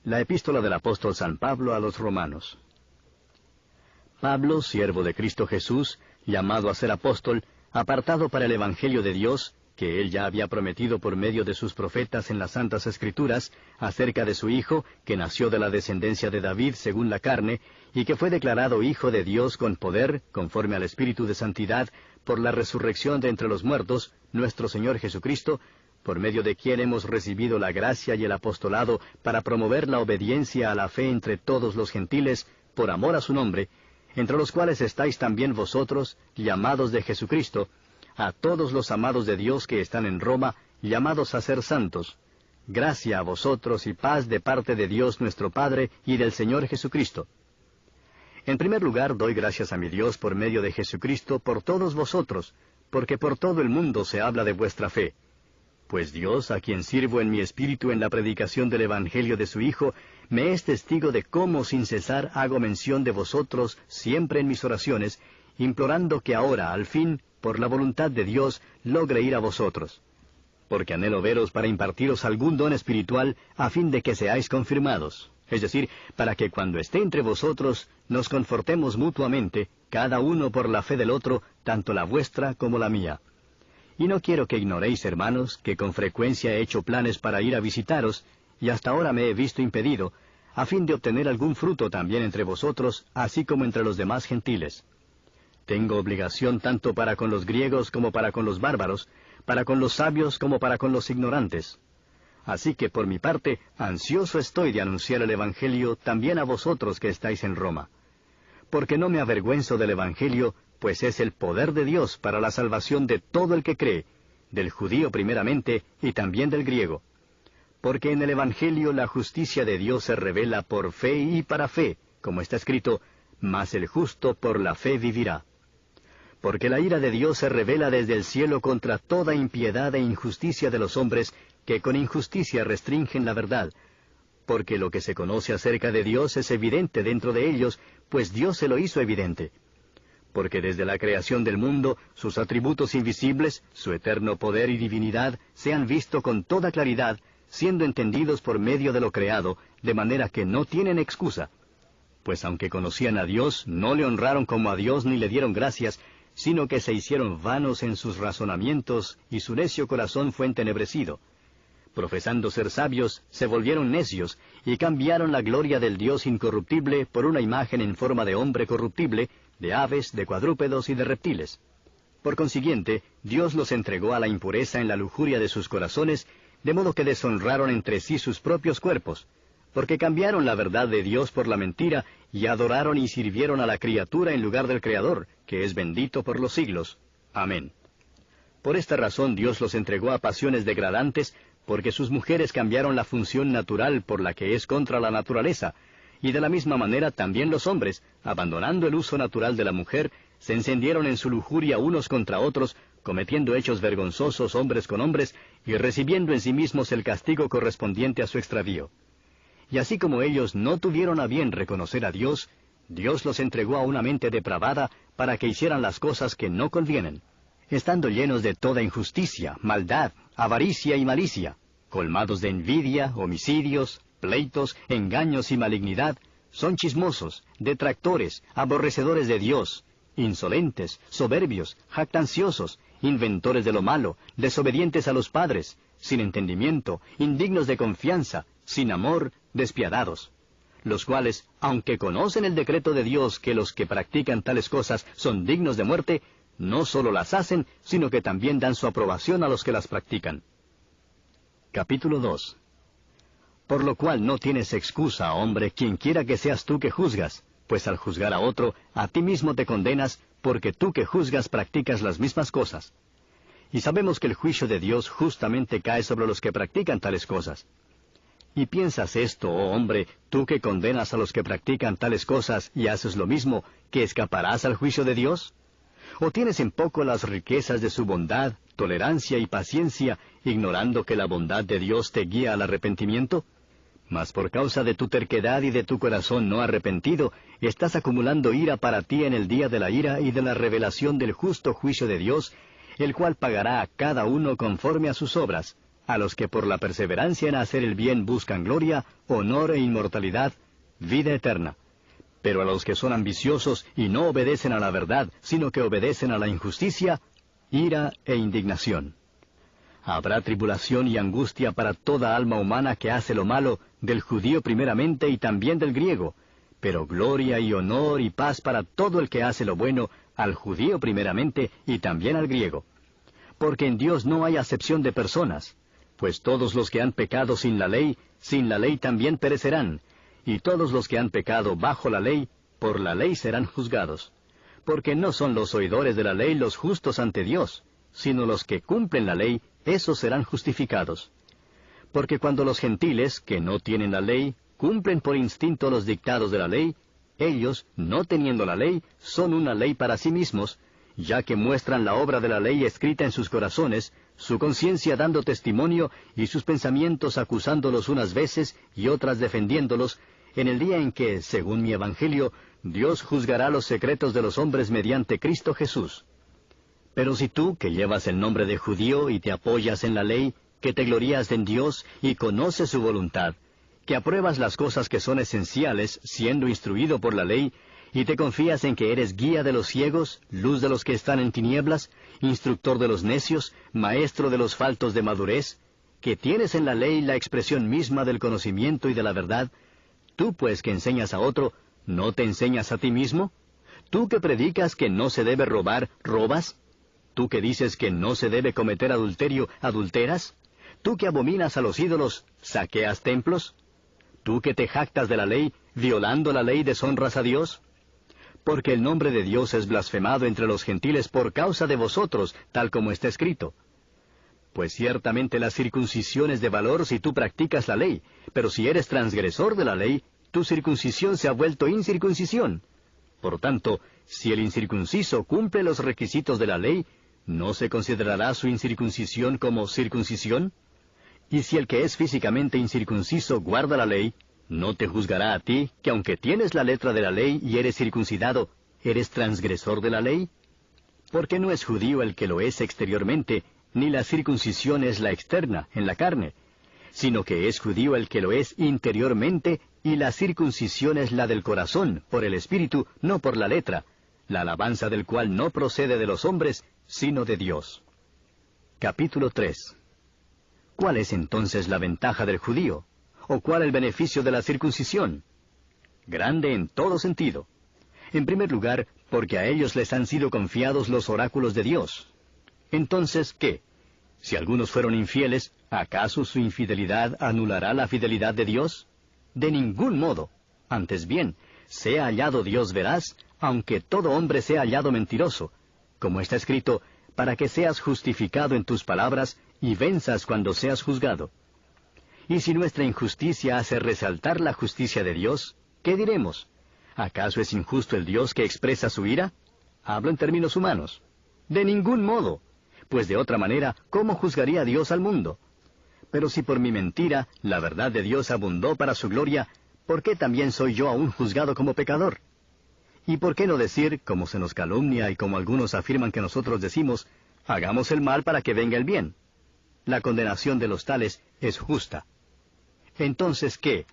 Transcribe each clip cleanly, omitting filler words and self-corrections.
La epístola del apóstol San Pablo a los Romanos. Pablo, siervo de Cristo Jesús, llamado a ser apóstol, apartado para el Evangelio de Dios, que él ya había prometido por medio de sus profetas en las Santas Escrituras, acerca de su Hijo, que nació de la descendencia de David según la carne, y que fue declarado Hijo de Dios con poder, conforme al Espíritu de Santidad, por la resurrección de entre los muertos, nuestro Señor Jesucristo, por medio de quien hemos recibido la gracia y el apostolado para promover la obediencia a la fe entre todos los gentiles, por amor a su nombre, entre los cuales estáis también vosotros, llamados de Jesucristo, a todos los amados de Dios que están en Roma, llamados a ser santos. Gracia a vosotros y paz de parte de Dios nuestro Padre y del Señor Jesucristo. En primer lugar, doy gracias a mi Dios por medio de Jesucristo por todos vosotros, porque por todo el mundo se habla de vuestra fe. Pues Dios, a quien sirvo en mi espíritu en la predicación del Evangelio de su Hijo, me es testigo de cómo sin cesar hago mención de vosotros siempre en mis oraciones, implorando que ahora, al fin, por la voluntad de Dios, logre ir a vosotros. Porque anhelo veros para impartiros algún don espiritual, a fin de que seáis confirmados. Es decir, para que cuando esté entre vosotros, nos confortemos mutuamente, cada uno por la fe del otro, tanto la vuestra como la mía. Y no quiero que ignoréis, hermanos, que con frecuencia he hecho planes para ir a visitaros, y hasta ahora me he visto impedido, a fin de obtener algún fruto también entre vosotros, así como entre los demás gentiles. Tengo obligación tanto para con los griegos como para con los bárbaros, para con los sabios como para con los ignorantes. Así que por mi parte, ansioso estoy de anunciar el Evangelio también a vosotros que estáis en Roma. Porque no me avergüenzo del Evangelio, pues es el poder de Dios para la salvación de todo el que cree, del judío primeramente y también del griego. Porque en el Evangelio la justicia de Dios se revela por fe y para fe, como está escrito, mas el justo por la fe vivirá. Porque la ira de Dios se revela desde el cielo contra toda impiedad e injusticia de los hombres, que con injusticia restringen la verdad. Porque lo que se conoce acerca de Dios es evidente dentro de ellos, pues Dios se lo hizo evidente. Porque desde la creación del mundo, sus atributos invisibles, su eterno poder y divinidad, se han visto con toda claridad, siendo entendidos por medio de lo creado, de manera que no tienen excusa. Pues aunque conocían a Dios, no le honraron como a Dios ni le dieron gracias, sino que se hicieron vanos en sus razonamientos, y su necio corazón fue entenebrecido. Profesando ser sabios, se volvieron necios, y cambiaron la gloria del Dios incorruptible por una imagen en forma de hombre corruptible, de aves, de cuadrúpedos y de reptiles. Por consiguiente, Dios los entregó a la impureza en la lujuria de sus corazones, de modo que deshonraron entre sí sus propios cuerpos, porque cambiaron la verdad de Dios por la mentira, y adoraron y sirvieron a la criatura en lugar del Creador, que es bendito por los siglos. Amén. Por esta razón Dios los entregó a pasiones degradantes, porque sus mujeres cambiaron la función natural por la que es contra la naturaleza, y de la misma manera también los hombres, abandonando el uso natural de la mujer, se encendieron en su lujuria unos contra otros, cometiendo hechos vergonzosos hombres con hombres, y recibiendo en sí mismos el castigo correspondiente a su extravío. Y así como ellos no tuvieron a bien reconocer a Dios, Dios los entregó a una mente depravada para que hicieran las cosas que no convienen, estando llenos de toda injusticia, maldad, avaricia y malicia, colmados de envidia, homicidios, pleitos, engaños y malignidad, son chismosos, detractores, aborrecedores de Dios, insolentes, soberbios, jactanciosos, inventores de lo malo, desobedientes a los padres, sin entendimiento, indignos de confianza, sin amor, despiadados, los cuales, aunque conocen el decreto de Dios que los que practican tales cosas son dignos de muerte, no solo las hacen, sino que también dan su aprobación a los que las practican. Capítulo 2. Por lo cual no tienes excusa, hombre, quienquiera que seas tú que juzgas, pues al juzgar a otro, a ti mismo te condenas, porque tú que juzgas practicas las mismas cosas. Y sabemos que el juicio de Dios justamente cae sobre los que practican tales cosas. ¿Y piensas esto, oh hombre, tú que condenas a los que practican tales cosas y haces lo mismo, que escaparás al juicio de Dios? ¿O tienes en poco las riquezas de su bondad, tolerancia y paciencia, ignorando que la bondad de Dios te guía al arrepentimiento? Mas por causa de tu terquedad y de tu corazón no arrepentido, estás acumulando ira para ti en el día de la ira y de la revelación del justo juicio de Dios, el cual pagará a cada uno conforme a sus obras, a los que por la perseverancia en hacer el bien buscan gloria, honor e inmortalidad, vida eterna. Pero a los que son ambiciosos y no obedecen a la verdad, sino que obedecen a la injusticia, ira e indignación. Habrá tribulación y angustia para toda alma humana que hace lo malo, del judío primeramente y también del griego, pero gloria y honor y paz para todo el que hace lo bueno, al judío primeramente y también al griego. Porque en Dios no hay acepción de personas, pues todos los que han pecado sin la ley también perecerán, y todos los que han pecado bajo la ley, por la ley serán juzgados. Porque no son los oidores de la ley los justos ante Dios, sino los que cumplen la ley, esos serán justificados. Porque cuando los gentiles, que no tienen la ley, cumplen por instinto los dictados de la ley, ellos, no teniendo la ley, son una ley para sí mismos, ya que muestran la obra de la ley escrita en sus corazones, su conciencia dando testimonio y sus pensamientos acusándolos unas veces y otras defendiéndolos, en el día en que, según mi evangelio, Dios juzgará los secretos de los hombres mediante Cristo Jesús. Pero si tú, que llevas el nombre de judío y te apoyas en la ley, que te glorías en Dios y conoces su voluntad, que apruebas las cosas que son esenciales, siendo instruido por la ley, y te confías en que eres guía de los ciegos, luz de los que están en tinieblas, instructor de los necios, maestro de los faltos de madurez, que tienes en la ley la expresión misma del conocimiento y de la verdad, tú pues que enseñas a otro, ¿no te enseñas a ti mismo? ¿Tú que predicas que no se debe robar, robas? ¿Tú que dices que no se debe cometer adulterio, adulteras? ¿Tú que abominas a los ídolos, saqueas templos? ¿Tú que te jactas de la ley, violando la ley deshonras a Dios? Porque el nombre de Dios es blasfemado entre los gentiles por causa de vosotros, tal como está escrito. Pues ciertamente la circuncisión es de valor si tú practicas la ley, pero si eres transgresor de la ley, tu circuncisión se ha vuelto incircuncisión. Por tanto, si el incircunciso cumple los requisitos de la ley, ¿no se considerará su incircuncisión como circuncisión? Y si el que es físicamente incircunciso guarda la ley, ¿no te juzgará a ti, que aunque tienes la letra de la ley y eres circuncidado, eres transgresor de la ley? Porque no es judío el que lo es exteriormente, ni la circuncisión es la externa, en la carne, sino que es judío el que lo es interiormente, y la circuncisión es la del corazón, por el Espíritu, no por la letra, la alabanza del cual no procede de los hombres, sino de Dios. Capítulo 3. ¿Cuál es entonces la ventaja del judío? ¿O cuál el beneficio de la circuncisión? Grande en todo sentido. En primer lugar, porque a ellos les han sido confiados los oráculos de Dios. Entonces, ¿qué? Si algunos fueron infieles, ¿acaso su infidelidad anulará la fidelidad de Dios? De ningún modo. Antes bien, sea hallado Dios veraz, aunque todo hombre sea hallado mentiroso, como está escrito, para que seas justificado en tus palabras y venzas cuando seas juzgado. Y si nuestra injusticia hace resaltar la justicia de Dios, ¿qué diremos? ¿Acaso es injusto el Dios que expresa su ira? Hablo en términos humanos. De ningún modo, pues de otra manera, ¿cómo juzgaría Dios al mundo? Pero si por mi mentira la verdad de Dios abundó para su gloria, ¿por qué también soy yo aún juzgado como pecador? ¿Y por qué no decir, como se nos calumnia y como algunos afirman que nosotros decimos, hagamos el mal para que venga el bien? La condenación de los tales es justa. Entonces, ¿qué?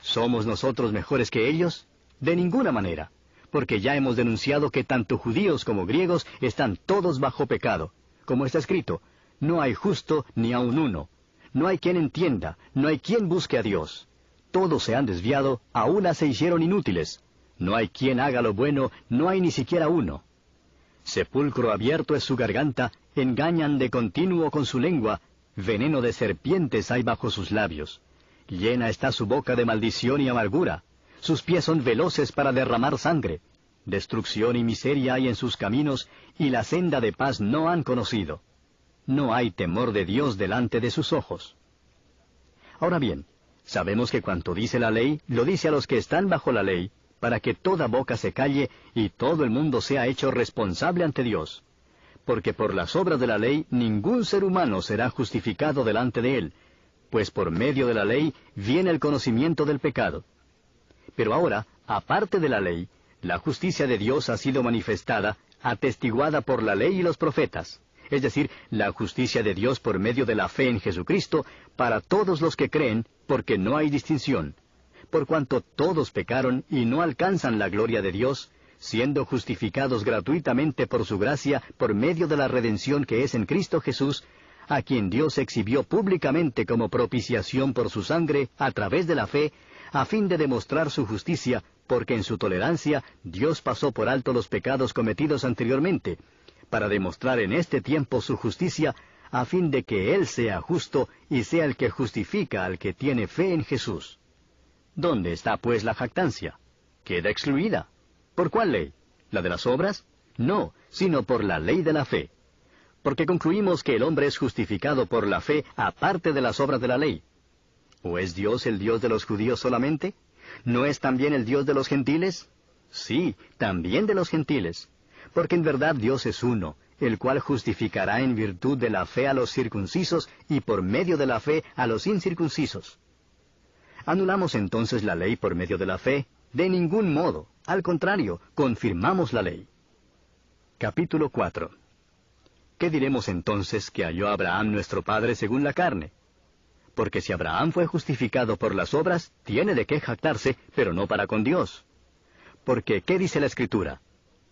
¿Somos nosotros mejores que ellos? De ninguna manera, porque ya hemos denunciado que tanto judíos como griegos están todos bajo pecado. Como está escrito, no hay justo ni aun uno. No hay quien entienda, no hay quien busque a Dios. Todos se han desviado, a una se hicieron inútiles. No hay quien haga lo bueno, no hay ni siquiera uno. Sepulcro abierto es su garganta, engañan de continuo con su lengua, veneno de serpientes hay bajo sus labios. Llena está su boca de maldición y amargura, sus pies son veloces para derramar sangre. Destrucción y miseria hay en sus caminos, y la senda de paz no han conocido. No hay temor de Dios delante de sus ojos. Ahora bien, sabemos que cuanto dice la ley, lo dice a los que están bajo la ley, para que toda boca se calle y todo el mundo sea hecho responsable ante Dios. Porque por las obras de la ley ningún ser humano será justificado delante de él, pues por medio de la ley viene el conocimiento del pecado. Pero ahora, aparte de la ley, la justicia de Dios ha sido manifestada, atestiguada por la ley y los profetas, es decir, la justicia de Dios por medio de la fe en Jesucristo, para todos los que creen, porque no hay distinción. Por cuanto todos pecaron y no alcanzan la gloria de Dios, siendo justificados gratuitamente por su gracia, por medio de la redención que es en Cristo Jesús, a quien Dios exhibió públicamente como propiciación por su sangre, a través de la fe, a fin de demostrar su justicia, porque en su tolerancia Dios pasó por alto los pecados cometidos anteriormente, para demostrar en este tiempo su justicia, a fin de que Él sea justo y sea el que justifica al que tiene fe en Jesús. ¿Dónde está pues la jactancia? Queda excluida. ¿Por cuál ley? ¿La de las obras? No, sino por la ley de la fe. Porque concluimos que el hombre es justificado por la fe aparte de las obras de la ley. ¿O es Dios el Dios de los judíos solamente? ¿No es también el Dios de los gentiles? Sí, también de los gentiles. Porque en verdad Dios es uno, el cual justificará en virtud de la fe a los circuncisos y por medio de la fe a los incircuncisos. ¿Anulamos entonces la ley por medio de la fe? De ningún modo. Al contrario, confirmamos la ley. Capítulo 4. ¿Qué diremos entonces que halló Abraham nuestro padre según la carne? Porque si Abraham fue justificado por las obras, tiene de qué jactarse, pero no para con Dios. Porque, ¿qué dice la Escritura?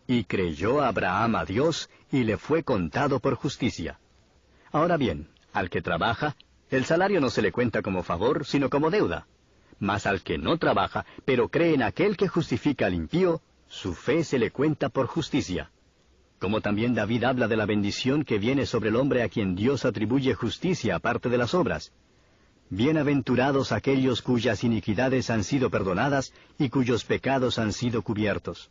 Y creyó Abraham a Dios, y le fue contado por justicia. Ahora bien, al que trabaja, el salario no se le cuenta como favor, sino como deuda. Mas al que no trabaja, pero cree en aquel que justifica al impío, su fe se le cuenta por justicia. Como también David habla de la bendición que viene sobre el hombre a quien Dios atribuye justicia aparte de las obras. Bienaventurados aquellos cuyas iniquidades han sido perdonadas y cuyos pecados han sido cubiertos.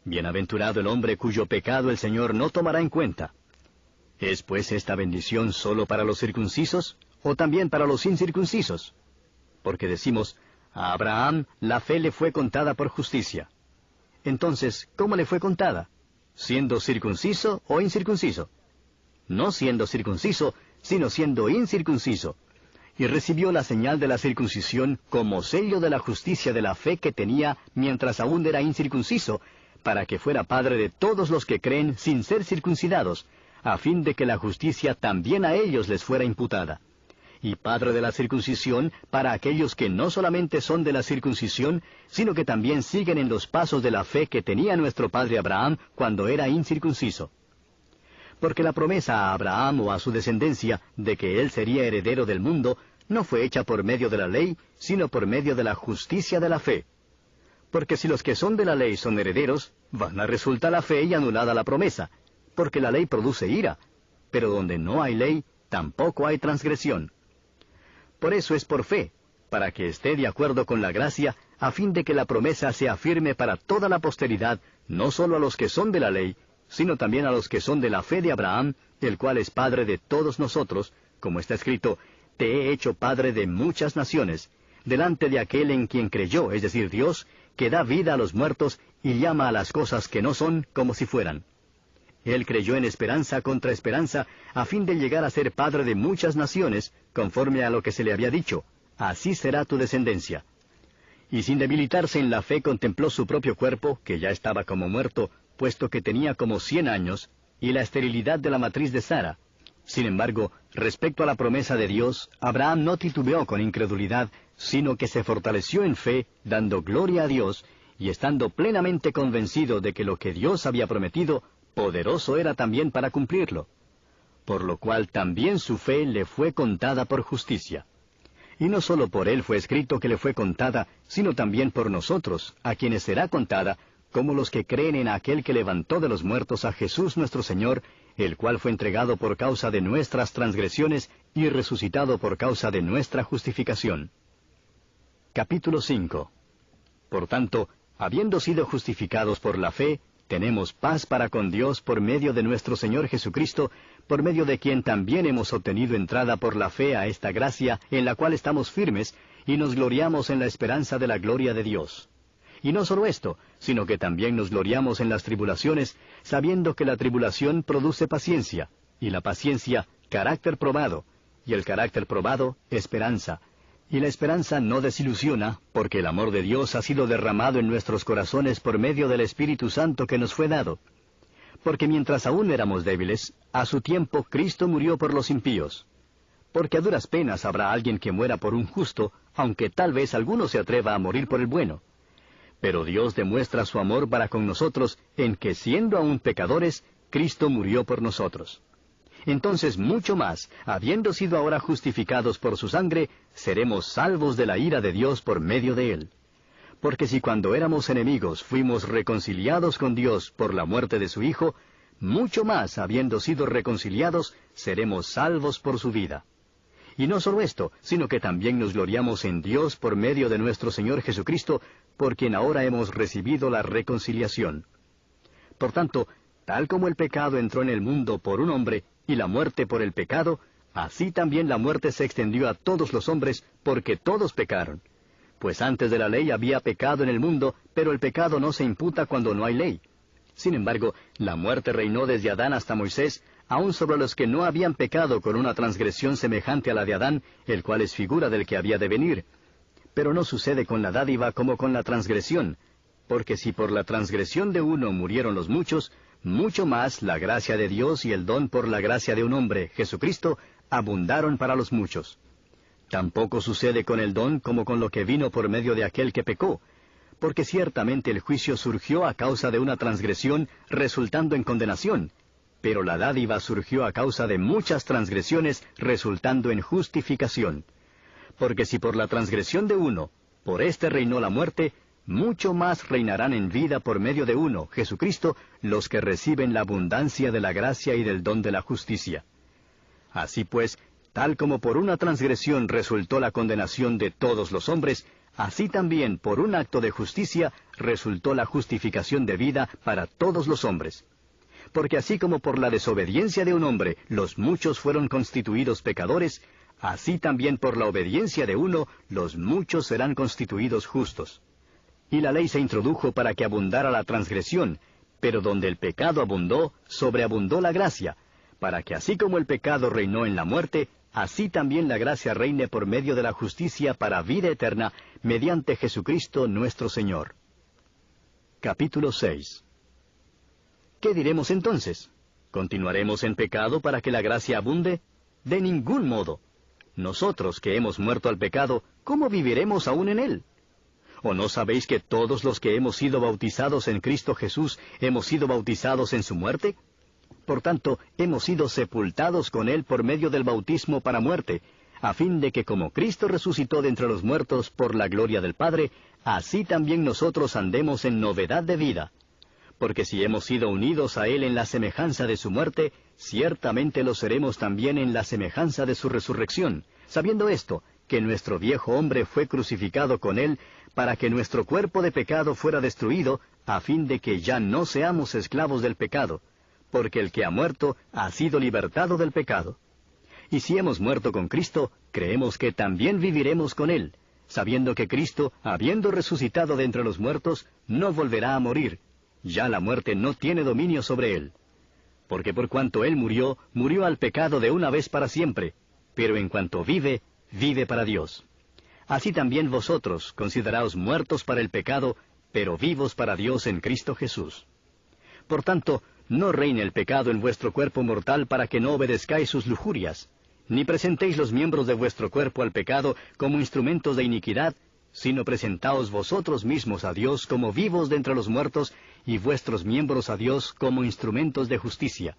Bienaventurado el hombre cuyo pecado el Señor no tomará en cuenta. ¿Es pues esta bendición sólo para los circuncisos, o también para los incircuncisos? Porque decimos, a Abraham la fe le fue contada por justicia. Entonces, ¿cómo le fue contada? ¿Siendo circunciso o incircunciso? No siendo circunciso, sino siendo incircunciso. Y recibió la señal de la circuncisión como sello de la justicia de la fe que tenía mientras aún era incircunciso, para que fuera padre de todos los que creen sin ser circuncidados, a fin de que la justicia también a ellos les fuera imputada. Y padre de la circuncisión para aquellos que no solamente son de la circuncisión, sino que también siguen en los pasos de la fe que tenía nuestro padre Abraham cuando era incircunciso. Porque la promesa a Abraham o a su descendencia de que él sería heredero del mundo no fue hecha por medio de la ley, sino por medio de la justicia de la fe. Porque si los que son de la ley son herederos, vana resulta la fe y anulada la promesa, porque la ley produce ira, pero donde no hay ley, tampoco hay transgresión. Por eso es por fe, para que esté de acuerdo con la gracia, a fin de que la promesa sea firme para toda la posteridad, no solo a los que son de la ley, sino también a los que son de la fe de Abraham, el cual es padre de todos nosotros, como está escrito, te he hecho padre de muchas naciones, delante de aquel en quien creyó, es decir, Dios, que da vida a los muertos y llama a las cosas que no son como si fueran. Él creyó en esperanza contra esperanza, a fin de llegar a ser padre de muchas naciones, conforme a lo que se le había dicho, así será tu descendencia. Y sin debilitarse en la fe contempló su propio cuerpo, que ya estaba como muerto, puesto que tenía como 100 años, y la esterilidad de la matriz de Sara. Sin embargo, respecto a la promesa de Dios, Abraham no titubeó con incredulidad, sino que se fortaleció en fe, dando gloria a Dios, y estando plenamente convencido de que lo que Dios había prometido, poderoso era también para cumplirlo. Por lo cual también su fe le fue contada por justicia. Y no sólo por él fue escrito que le fue contada, sino también por nosotros, a quienes será contada, como los que creen en aquel que levantó de los muertos a Jesús nuestro Señor, el cual fue entregado por causa de nuestras transgresiones y resucitado por causa de nuestra justificación. Capítulo 5. Por tanto, habiendo sido justificados por la fe, tenemos paz para con Dios por medio de nuestro Señor Jesucristo, por medio de quien también hemos obtenido entrada por la fe a esta gracia en la cual estamos firmes, y nos gloriamos en la esperanza de la gloria de Dios. Y no solo esto, sino que también nos gloriamos en las tribulaciones, sabiendo que la tribulación produce paciencia, y la paciencia, carácter probado, y el carácter probado, esperanza. Y la esperanza no desilusiona, porque el amor de Dios ha sido derramado en nuestros corazones por medio del Espíritu Santo que nos fue dado. Porque mientras aún éramos débiles, a su tiempo Cristo murió por los impíos. Porque a duras penas habrá alguien que muera por un justo, aunque tal vez alguno se atreva a morir por el bueno. Pero Dios demuestra su amor para con nosotros en que, siendo aún pecadores, Cristo murió por nosotros. Entonces, mucho más, habiendo sido ahora justificados por su sangre, seremos salvos de la ira de Dios por medio de él. Porque si cuando éramos enemigos fuimos reconciliados con Dios por la muerte de su Hijo, mucho más, habiendo sido reconciliados, seremos salvos por su vida. Y no solo esto, sino que también nos gloriamos en Dios por medio de nuestro Señor Jesucristo, por quien ahora hemos recibido la reconciliación. Por tanto, tal como el pecado entró en el mundo por un hombre, y la muerte por el pecado, así también la muerte se extendió a todos los hombres, porque todos pecaron. Pues antes de la ley había pecado en el mundo, pero el pecado no se imputa cuando no hay ley. Sin embargo, la muerte reinó desde Adán hasta Moisés, aun sobre los que no habían pecado con una transgresión semejante a la de Adán, el cual es figura del que había de venir. Pero no sucede con la dádiva como con la transgresión, porque si por la transgresión de uno murieron los muchos, mucho más la gracia de Dios y el don por la gracia de un hombre, Jesucristo, abundaron para los muchos. Tampoco sucede con el don como con lo que vino por medio de aquel que pecó, porque ciertamente el juicio surgió a causa de una transgresión, resultando en condenación, pero la dádiva surgió a causa de muchas transgresiones, resultando en justificación. Porque si por la transgresión de uno, por éste reinó la muerte, mucho más reinarán en vida por medio de uno, Jesucristo, los que reciben la abundancia de la gracia y del don de la justicia. Así pues, tal como por una transgresión resultó la condenación de todos los hombres, así también por un acto de justicia resultó la justificación de vida para todos los hombres. Porque así como por la desobediencia de un hombre los muchos fueron constituidos pecadores, así también por la obediencia de uno los muchos serán constituidos justos. Y la ley se introdujo para que abundara la transgresión, pero donde el pecado abundó, sobreabundó la gracia, para que así como el pecado reinó en la muerte, así también la gracia reine por medio de la justicia para vida eterna, mediante Jesucristo nuestro Señor. Capítulo 6. ¿Qué diremos entonces? ¿Continuaremos en pecado para que la gracia abunde? De ningún modo. Nosotros que hemos muerto al pecado, ¿cómo viviremos aún en él? ¿O no sabéis que todos los que hemos sido bautizados en Cristo Jesús hemos sido bautizados en su muerte? Por tanto, hemos sido sepultados con él por medio del bautismo para muerte, a fin de que como Cristo resucitó de entre los muertos por la gloria del Padre, así también nosotros andemos en novedad de vida. Porque si hemos sido unidos a él en la semejanza de su muerte, ciertamente lo seremos también en la semejanza de su resurrección, sabiendo esto, que nuestro viejo hombre fue crucificado con él, para que nuestro cuerpo de pecado fuera destruido, a fin de que ya no seamos esclavos del pecado, porque el que ha muerto ha sido libertado del pecado. Y si hemos muerto con Cristo, creemos que también viviremos con él, sabiendo que Cristo, habiendo resucitado de entre los muertos, no volverá a morir. Ya la muerte no tiene dominio sobre él. Porque por cuanto él murió, murió al pecado de una vez para siempre, pero en cuanto vive, vive para Dios. Así también vosotros, consideraos muertos para el pecado, pero vivos para Dios en Cristo Jesús. Por tanto, no reine el pecado en vuestro cuerpo mortal para que no obedezcáis sus lujurias, ni presentéis los miembros de vuestro cuerpo al pecado como instrumentos de iniquidad, sino presentaos vosotros mismos a Dios como vivos de entre los muertos, y vuestros miembros a Dios como instrumentos de justicia.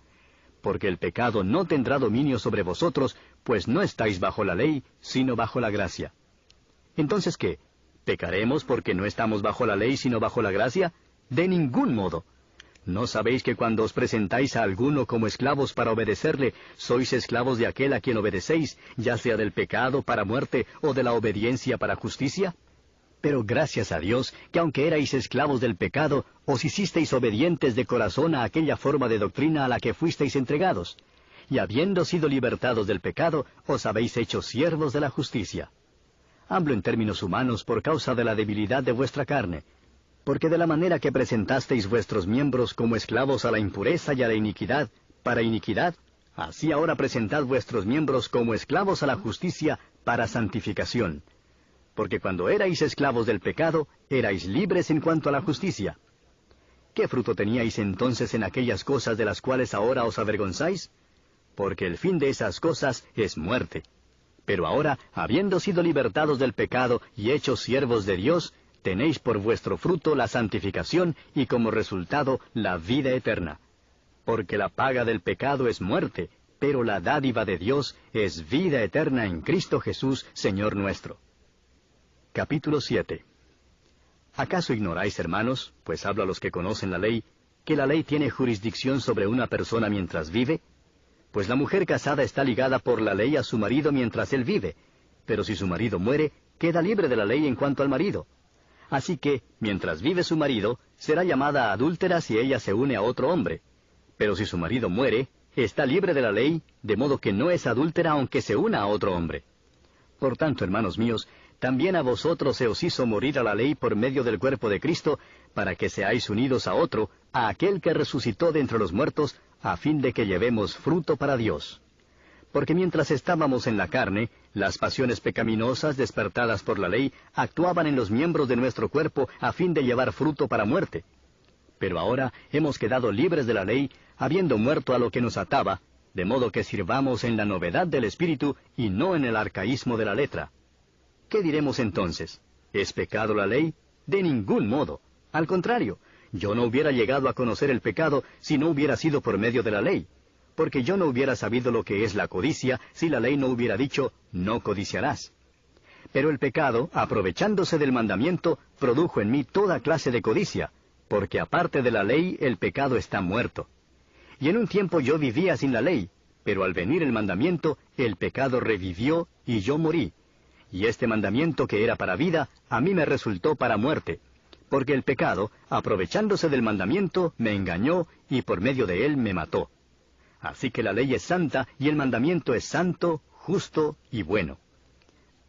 Porque el pecado no tendrá dominio sobre vosotros, pues no estáis bajo la ley, sino bajo la gracia. Entonces, ¿qué? ¿Pecaremos porque no estamos bajo la ley, sino bajo la gracia? De ningún modo. ¿No sabéis que cuando os presentáis a alguno como esclavos para obedecerle, sois esclavos de aquel a quien obedecéis, ya sea del pecado para muerte o de la obediencia para justicia? Pero gracias a Dios, que aunque erais esclavos del pecado, os hicisteis obedientes de corazón a aquella forma de doctrina a la que fuisteis entregados, y habiendo sido libertados del pecado, os habéis hecho siervos de la justicia. Hablo en términos humanos por causa de la debilidad de vuestra carne, porque de la manera que presentasteis vuestros miembros como esclavos a la impureza y a la iniquidad, para iniquidad, así ahora presentad vuestros miembros como esclavos a la justicia, para santificación. Porque cuando erais esclavos del pecado, erais libres en cuanto a la justicia. ¿qué fruto teníais entonces en aquellas cosas de las cuales ahora os avergonzáis? Porque el fin de esas cosas es muerte. Pero ahora, habiendo sido libertados del pecado y hechos siervos de Dios, tenéis por vuestro fruto la santificación y como resultado la vida eterna. Porque la paga del pecado es muerte, pero la dádiva de Dios es vida eterna en Cristo Jesús, Señor nuestro. Capítulo 7. ¿Acaso ignoráis, hermanos, pues hablo a los que conocen la ley, que la ley tiene jurisdicción sobre una persona mientras vive? Pues la mujer casada está ligada por la ley a su marido mientras él vive, pero si su marido muere, queda libre de la ley en cuanto al marido. Así que, mientras vive su marido, será llamada adúltera si ella se une a otro hombre. Pero si su marido muere, está libre de la ley, de modo que no es adúltera aunque se una a otro hombre. Por tanto, hermanos míos, también a vosotros se os hizo morir a la ley por medio del cuerpo de Cristo, para que seáis unidos a otro, a aquel que resucitó de entre los muertos, a fin de que llevemos fruto para Dios. Porque mientras estábamos en la carne, las pasiones pecaminosas despertadas por la ley actuaban en los miembros de nuestro cuerpo a fin de llevar fruto para muerte. Pero ahora hemos quedado libres de la ley, habiendo muerto a lo que nos ataba, de modo que sirvamos en la novedad del Espíritu y no en el arcaísmo de la letra. ¿Qué diremos entonces? ¿Es pecado la ley? De ningún modo. Al contrario, yo no hubiera llegado a conocer el pecado si no hubiera sido por medio de la ley, porque yo no hubiera sabido lo que es la codicia si la ley no hubiera dicho, no codiciarás. Pero el pecado, aprovechándose del mandamiento, produjo en mí toda clase de codicia, porque aparte de la ley el pecado está muerto. Y en un tiempo yo vivía sin la ley, pero al venir el mandamiento, el pecado revivió y yo morí. Y este mandamiento que era para vida, a mí me resultó para muerte, porque el pecado, aprovechándose del mandamiento, me engañó y por medio de él me mató. Así que la ley es santa y el mandamiento es santo, justo y bueno.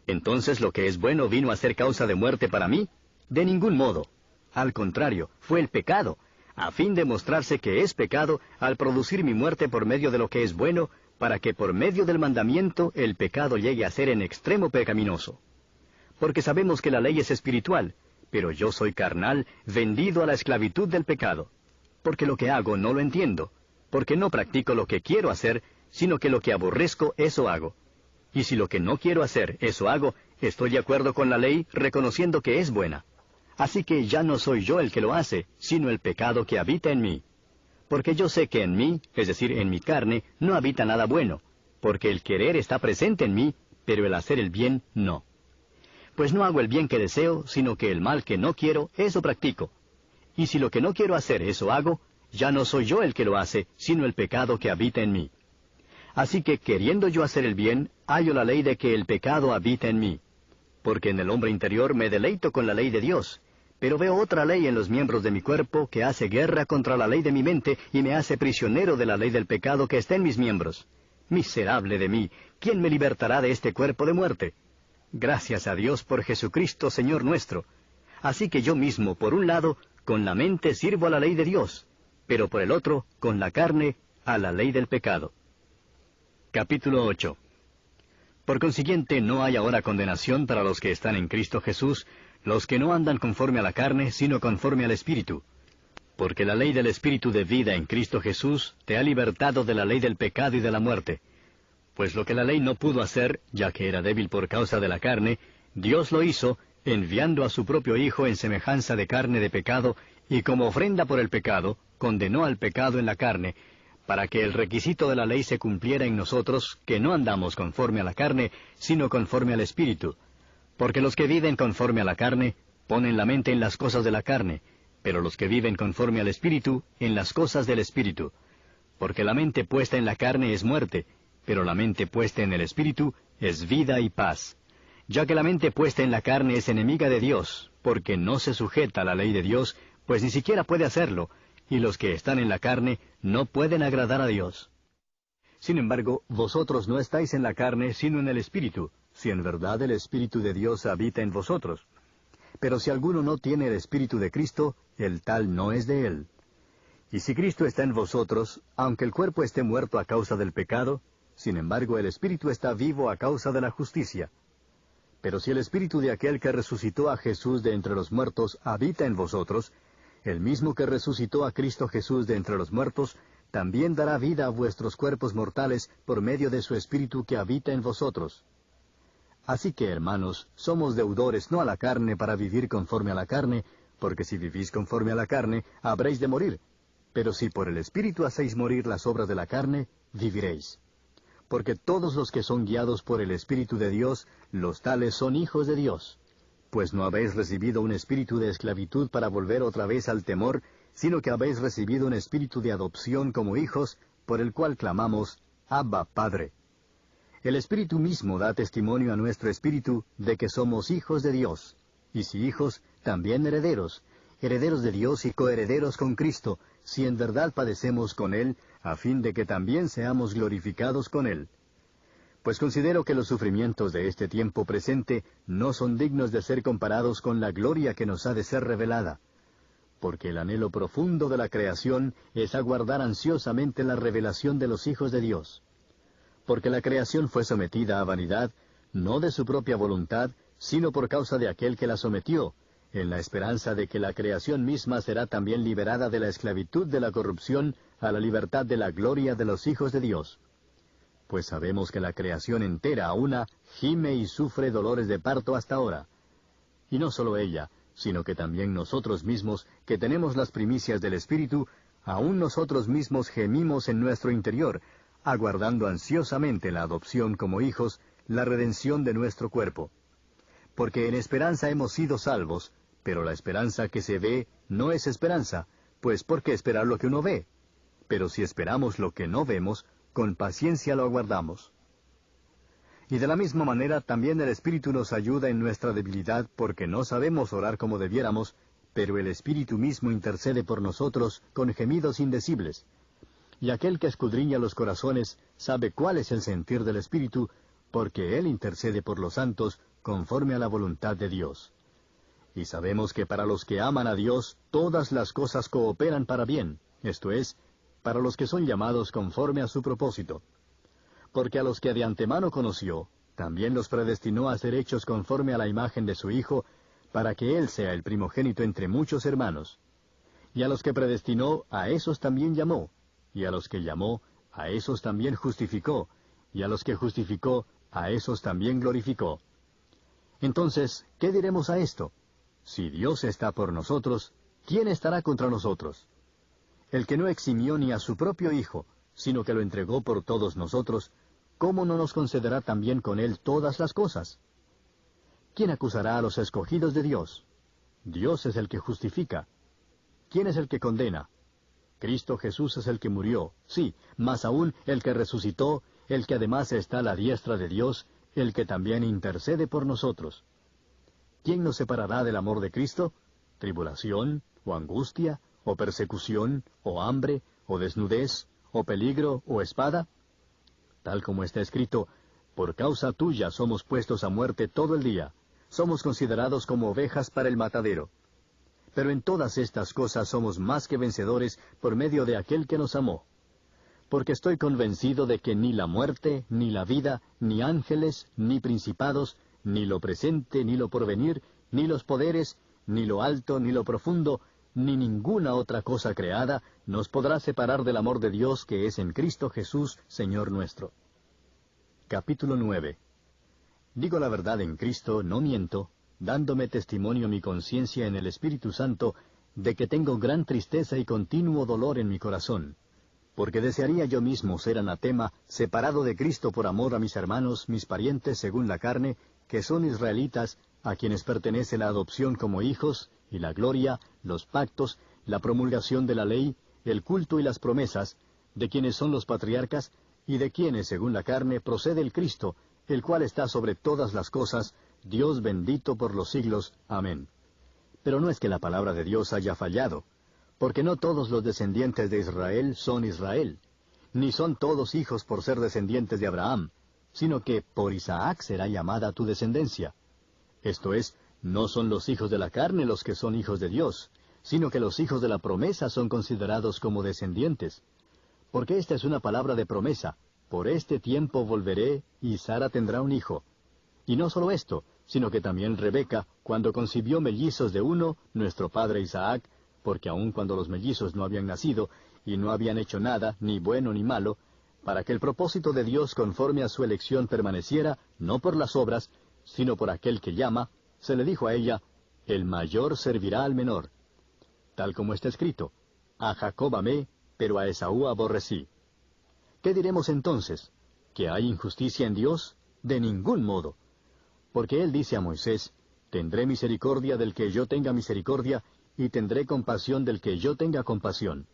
¿Entonces lo que es bueno vino a ser causa de muerte para mí? De ningún modo. Al contrario, fue el pecado, a fin de mostrarse que es pecado al producir mi muerte por medio de lo que es bueno, para que por medio del mandamiento el pecado llegue a ser en extremo pecaminoso. Porque sabemos que la ley es espiritual, pero yo soy carnal, vendido a la esclavitud del pecado. Porque lo que hago no lo entiendo, porque no practico lo que quiero hacer, sino que lo que aborrezco, eso hago. Y si lo que no quiero hacer, eso hago, estoy de acuerdo con la ley, reconociendo que es buena. Así que ya no soy yo el que lo hace, sino el pecado que habita en mí. Porque yo sé que en mí, es decir, en mi carne, no habita nada bueno, porque el querer está presente en mí, pero el hacer el bien no. Pues no hago el bien que deseo, sino que el mal que no quiero, eso practico. Y si lo que no quiero hacer, eso hago, ya no soy yo el que lo hace, sino el pecado que habita en mí. Así que, queriendo yo hacer el bien, hallo la ley de que el pecado habita en mí. Porque en el hombre interior me deleito con la ley de Dios, pero veo otra ley en los miembros de mi cuerpo que hace guerra contra la ley de mi mente y me hace prisionero de la ley del pecado que está en mis miembros. Miserable de mí, ¿quién me libertará de este cuerpo de muerte? Gracias a Dios por Jesucristo, Señor nuestro. Así que yo mismo, por un lado, con la mente sirvo a la ley de Dios, pero por el otro, con la carne, a la ley del pecado. Capítulo 8. Por consiguiente, no hay ahora condenación para los que están en Cristo Jesús, los que no andan conforme a la carne, sino conforme al Espíritu. Porque la ley del Espíritu de vida en Cristo Jesús te ha libertado de la ley del pecado y de la muerte. Pues lo que la ley no pudo hacer, ya que era débil por causa de la carne, Dios lo hizo, enviando a su propio Hijo en semejanza de carne de pecado, y como ofrenda por el pecado, condenó al pecado en la carne, para que el requisito de la ley se cumpliera en nosotros, que no andamos conforme a la carne, sino conforme al Espíritu. Porque los que viven conforme a la carne, ponen la mente en las cosas de la carne, pero los que viven conforme al Espíritu, en las cosas del Espíritu. Porque la mente puesta en la carne es muerte, pero la mente puesta en el Espíritu es vida y paz. Ya que la mente puesta en la carne es enemiga de Dios, porque no se sujeta a la ley de Dios, pues ni siquiera puede hacerlo, y los que están en la carne no pueden agradar a Dios. Sin embargo, vosotros no estáis en la carne, sino en el Espíritu, si en verdad el Espíritu de Dios habita en vosotros. Pero si alguno no tiene el Espíritu de Cristo, el tal no es de él. Y si Cristo está en vosotros, aunque el cuerpo esté muerto a causa del pecado, sin embargo el Espíritu está vivo a causa de la justicia. Pero si el Espíritu de aquel que resucitó a Jesús de entre los muertos habita en vosotros, el mismo que resucitó a Cristo Jesús de entre los muertos, también dará vida a vuestros cuerpos mortales por medio de su Espíritu que habita en vosotros. Así que, hermanos, somos deudores no a la carne para vivir conforme a la carne, porque si vivís conforme a la carne, habréis de morir. Pero si por el Espíritu hacéis morir las obras de la carne, viviréis. Porque todos los que son guiados por el Espíritu de Dios, los tales son hijos de Dios. Pues no habéis recibido un espíritu de esclavitud para volver otra vez al temor, sino que habéis recibido un espíritu de adopción como hijos, por el cual clamamos, Abba, Padre. El Espíritu mismo da testimonio a nuestro espíritu de que somos hijos de Dios, y si hijos, también herederos, herederos de Dios y coherederos con Cristo, si en verdad padecemos con Él, a fin de que también seamos glorificados con Él. Pues considero que los sufrimientos de este tiempo presente no son dignos de ser comparados con la gloria que nos ha de ser revelada. Porque el anhelo profundo de la creación es aguardar ansiosamente la revelación de los hijos de Dios. Porque la creación fue sometida a vanidad, no de su propia voluntad, sino por causa de aquel que la sometió, en la esperanza de que la creación misma será también liberada de la esclavitud de la corrupción a la libertad de la gloria de los hijos de Dios. Pues sabemos que la creación entera a una gime y sufre dolores de parto hasta ahora. Y no solo ella, sino que también nosotros mismos, que tenemos las primicias del Espíritu, aún nosotros mismos gemimos en nuestro interior, aguardando ansiosamente la adopción como hijos, la redención de nuestro cuerpo. Porque en esperanza hemos sido salvos, pero la esperanza que se ve no es esperanza, pues ¿por qué esperar lo que uno ve? Pero si esperamos lo que no vemos, con paciencia lo aguardamos. Y de la misma manera también el Espíritu nos ayuda en nuestra debilidad, porque no sabemos orar como debiéramos, pero el Espíritu mismo intercede por nosotros con gemidos indecibles. Y aquel que escudriña los corazones sabe cuál es el sentir del Espíritu, porque Él intercede por los santos conforme a la voluntad de Dios. Y sabemos que para los que aman a Dios, todas las cosas cooperan para bien, esto es, para los que son llamados conforme a su propósito. Porque a los que de antemano conoció, también los predestinó a ser hechos conforme a la imagen de su Hijo, para que Él sea el primogénito entre muchos hermanos. Y a los que predestinó, a esos también llamó, y a los que llamó, a esos también justificó, y a los que justificó, a esos también glorificó. Entonces, ¿qué diremos a esto? Si Dios está por nosotros, ¿quién estará contra nosotros? El que no eximió ni a su propio Hijo, sino que lo entregó por todos nosotros, ¿cómo no nos concederá también con Él todas las cosas? ¿Quién acusará a los escogidos de Dios? Dios es el que justifica. ¿Quién es el que condena? Cristo Jesús es el que murió, sí, más aún el que resucitó, el que además está a la diestra de Dios, el que también intercede por nosotros. ¿Quién nos separará del amor de Cristo? ¿Tribulación, o angustia, o persecución, o hambre, o desnudez, o peligro, o espada? Tal como está escrito, por causa tuya somos puestos a muerte todo el día, somos considerados como ovejas para el matadero. Pero en todas estas cosas somos más que vencedores por medio de aquel que nos amó. Porque estoy convencido de que ni la muerte, ni la vida, ni ángeles, ni principados, ni lo presente, ni lo porvenir, ni los poderes, ni lo alto, ni lo profundo, ni ninguna otra cosa creada nos podrá separar del amor de Dios que es en Cristo Jesús, Señor nuestro. Capítulo 9. Digo la verdad en Cristo, no miento, dándome testimonio mi conciencia en el Espíritu Santo, de que tengo gran tristeza y continuo dolor en mi corazón, porque desearía yo mismo ser anatema, separado de Cristo por amor a mis hermanos, mis parientes según la carne, que son israelitas, a quienes pertenece la adopción como hijos, y la gloria, los pactos, la promulgación de la ley, el culto y las promesas, de quienes son los patriarcas, y de quienes, según la carne, procede el Cristo, el cual está sobre todas las cosas, Dios bendito por los siglos. Amén. Pero no es que la palabra de Dios haya fallado, porque no todos los descendientes de Israel son Israel, ni son todos hijos por ser descendientes de Abraham, sino que por Isaac será llamada tu descendencia. Esto es, no son los hijos de la carne los que son hijos de Dios, sino que los hijos de la promesa son considerados como descendientes. Porque esta es una palabra de promesa: por este tiempo volveré, y Sara tendrá un hijo. Y no solo esto, sino que también Rebeca, cuando concibió mellizos de uno, nuestro padre Isaac, porque aun cuando los mellizos no habían nacido, y no habían hecho nada, ni bueno ni malo, para que el propósito de Dios conforme a su elección permaneciera, no por las obras, sino por aquel que llama, se le dijo a ella, el mayor servirá al menor. Tal como está escrito, a Jacob amé, pero a Esaú aborrecí. ¿Qué diremos entonces? ¿Que hay injusticia en Dios? De ningún modo. Porque él dice a Moisés, tendré misericordia del que yo tenga misericordia, y tendré compasión del que yo tenga compasión.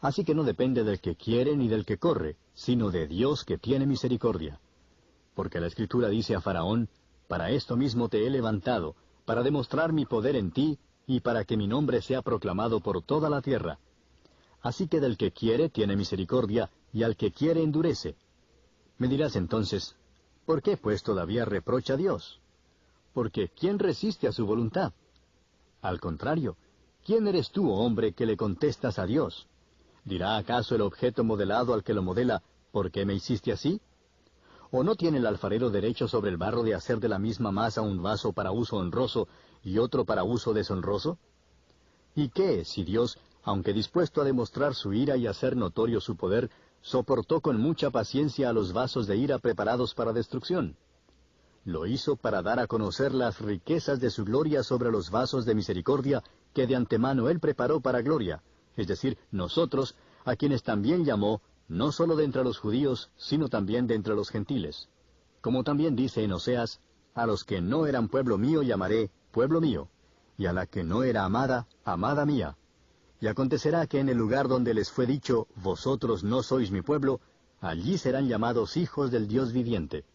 Así que no depende del que quiere ni del que corre, sino de Dios que tiene misericordia. Porque la Escritura dice a Faraón, para esto mismo te he levantado, para demostrar mi poder en ti, y para que mi nombre sea proclamado por toda la tierra. Así que del que quiere tiene misericordia, y al que quiere endurece. Me dirás entonces, ¿por qué pues todavía reprocha a Dios? Porque ¿quién resiste a su voluntad? Al contrario, ¿quién eres tú, hombre, que le contestas a Dios? ¿Dirá acaso el objeto modelado al que lo modela, ¿por qué me hiciste así? ¿O no tiene el alfarero derecho sobre el barro de hacer de la misma masa un vaso para uso honroso y otro para uso deshonroso? ¿Y qué, si Dios, aunque dispuesto a demostrar su ira y hacer notorio su poder, soportó con mucha paciencia a los vasos de ira preparados para destrucción? Lo hizo para dar a conocer las riquezas de su gloria sobre los vasos de misericordia que de antemano Él preparó para gloria, es decir, nosotros, a quienes también llamó, no sólo de entre los judíos, sino también de entre los gentiles. Como también dice en Oseas, a los que no eran pueblo mío llamaré pueblo mío, y a la que no era amada, amada mía. Y acontecerá que en el lugar donde les fue dicho, vosotros no sois mi pueblo, allí serán llamados hijos del Dios viviente.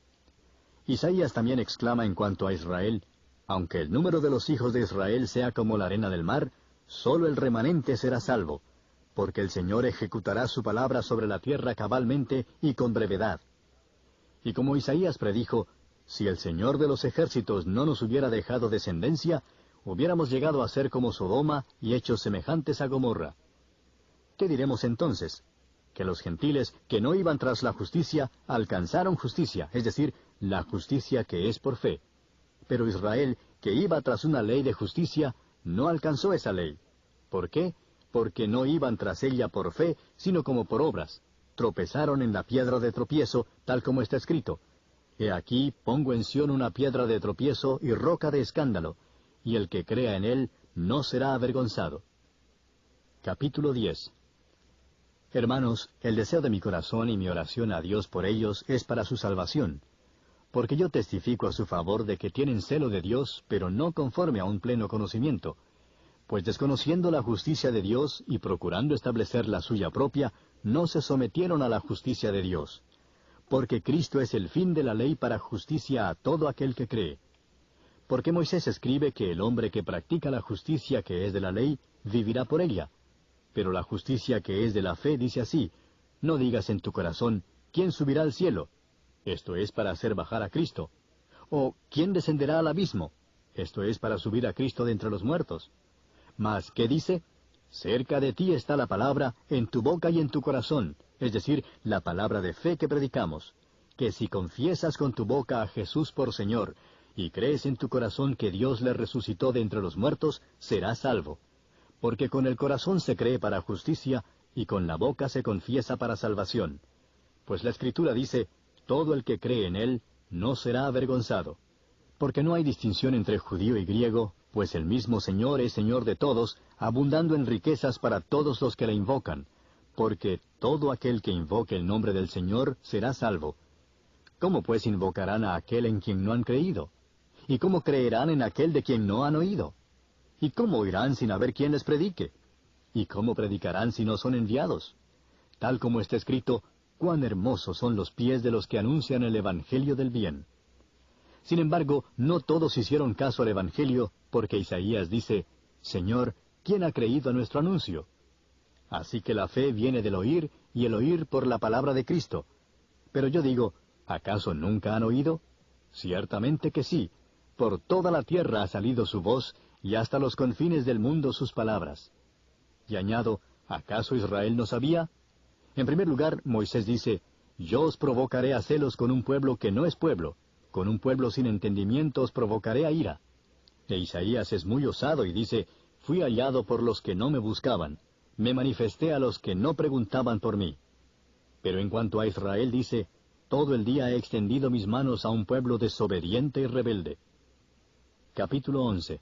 Isaías también exclama en cuanto a Israel, aunque el número de los hijos de Israel sea como la arena del mar, sólo el remanente será salvo, porque el Señor ejecutará su palabra sobre la tierra cabalmente y con brevedad. Y como Isaías predijo, si el Señor de los ejércitos no nos hubiera dejado descendencia, hubiéramos llegado a ser como Sodoma y hechos semejantes a Gomorra. ¿Qué diremos entonces? Que los gentiles que no iban tras la justicia alcanzaron justicia, es decir, la justicia que es por fe. Pero Israel, que iba tras una ley de justicia, no alcanzó esa ley. ¿Por qué? Porque no iban tras ella por fe, sino como por obras. Tropezaron en la piedra de tropiezo, tal como está escrito. He aquí pongo en Sión una piedra de tropiezo y roca de escándalo, y el que crea en él no será avergonzado. Capítulo 10. Hermanos, el deseo de mi corazón y mi oración a Dios por ellos es para su salvación, porque yo testifico a su favor de que tienen celo de Dios, pero no conforme a un pleno conocimiento, pues desconociendo la justicia de Dios y procurando establecer la suya propia, no se sometieron a la justicia de Dios, porque Cristo es el fin de la ley para justicia a todo aquel que cree. Porque Moisés escribe que el hombre que practica la justicia que es de la ley, vivirá por ella. Pero la justicia que es de la fe dice así, no digas en tu corazón, ¿quién subirá al cielo? Esto es para hacer bajar a Cristo. O, ¿quién descenderá al abismo? Esto es para subir a Cristo de entre los muertos. Mas, ¿qué dice? Cerca de ti está la palabra, en tu boca y en tu corazón, es decir, la palabra de fe que predicamos, que si confiesas con tu boca a Jesús por Señor, y crees en tu corazón que Dios le resucitó de entre los muertos, serás salvo. Porque con el corazón se cree para justicia, y con la boca se confiesa para salvación. Pues la Escritura dice, todo el que cree en Él no será avergonzado. Porque no hay distinción entre judío y griego, pues el mismo Señor es Señor de todos, abundando en riquezas para todos los que le invocan. Porque todo aquel que invoque el nombre del Señor será salvo. ¿Cómo pues invocarán a aquel en quien no han creído? ¿Y cómo creerán en aquel de quien no han oído? ¿Y cómo oirán sin haber quien les predique? ¿Y cómo predicarán si no son enviados? Tal como está escrito, cuán hermosos son los pies de los que anuncian el Evangelio del bien. Sin embargo, no todos hicieron caso al Evangelio, porque Isaías dice, Señor, ¿quién ha creído a nuestro anuncio? Así que la fe viene del oír, y el oír por la palabra de Cristo. Pero yo digo, ¿acaso nunca han oído? Ciertamente que sí. Por toda la tierra ha salido su voz, y hasta los confines del mundo sus palabras. Y añado, ¿acaso Israel no sabía? En primer lugar, Moisés dice, yo os provocaré a celos con un pueblo que no es pueblo, con un pueblo sin entendimiento os provocaré a ira. E Isaías es muy osado y dice, Fui hallado por los que no me buscaban, me manifesté a los que no preguntaban por mí. Pero en cuanto a Israel dice, todo el día he extendido mis manos a un pueblo desobediente y rebelde. Capítulo 11.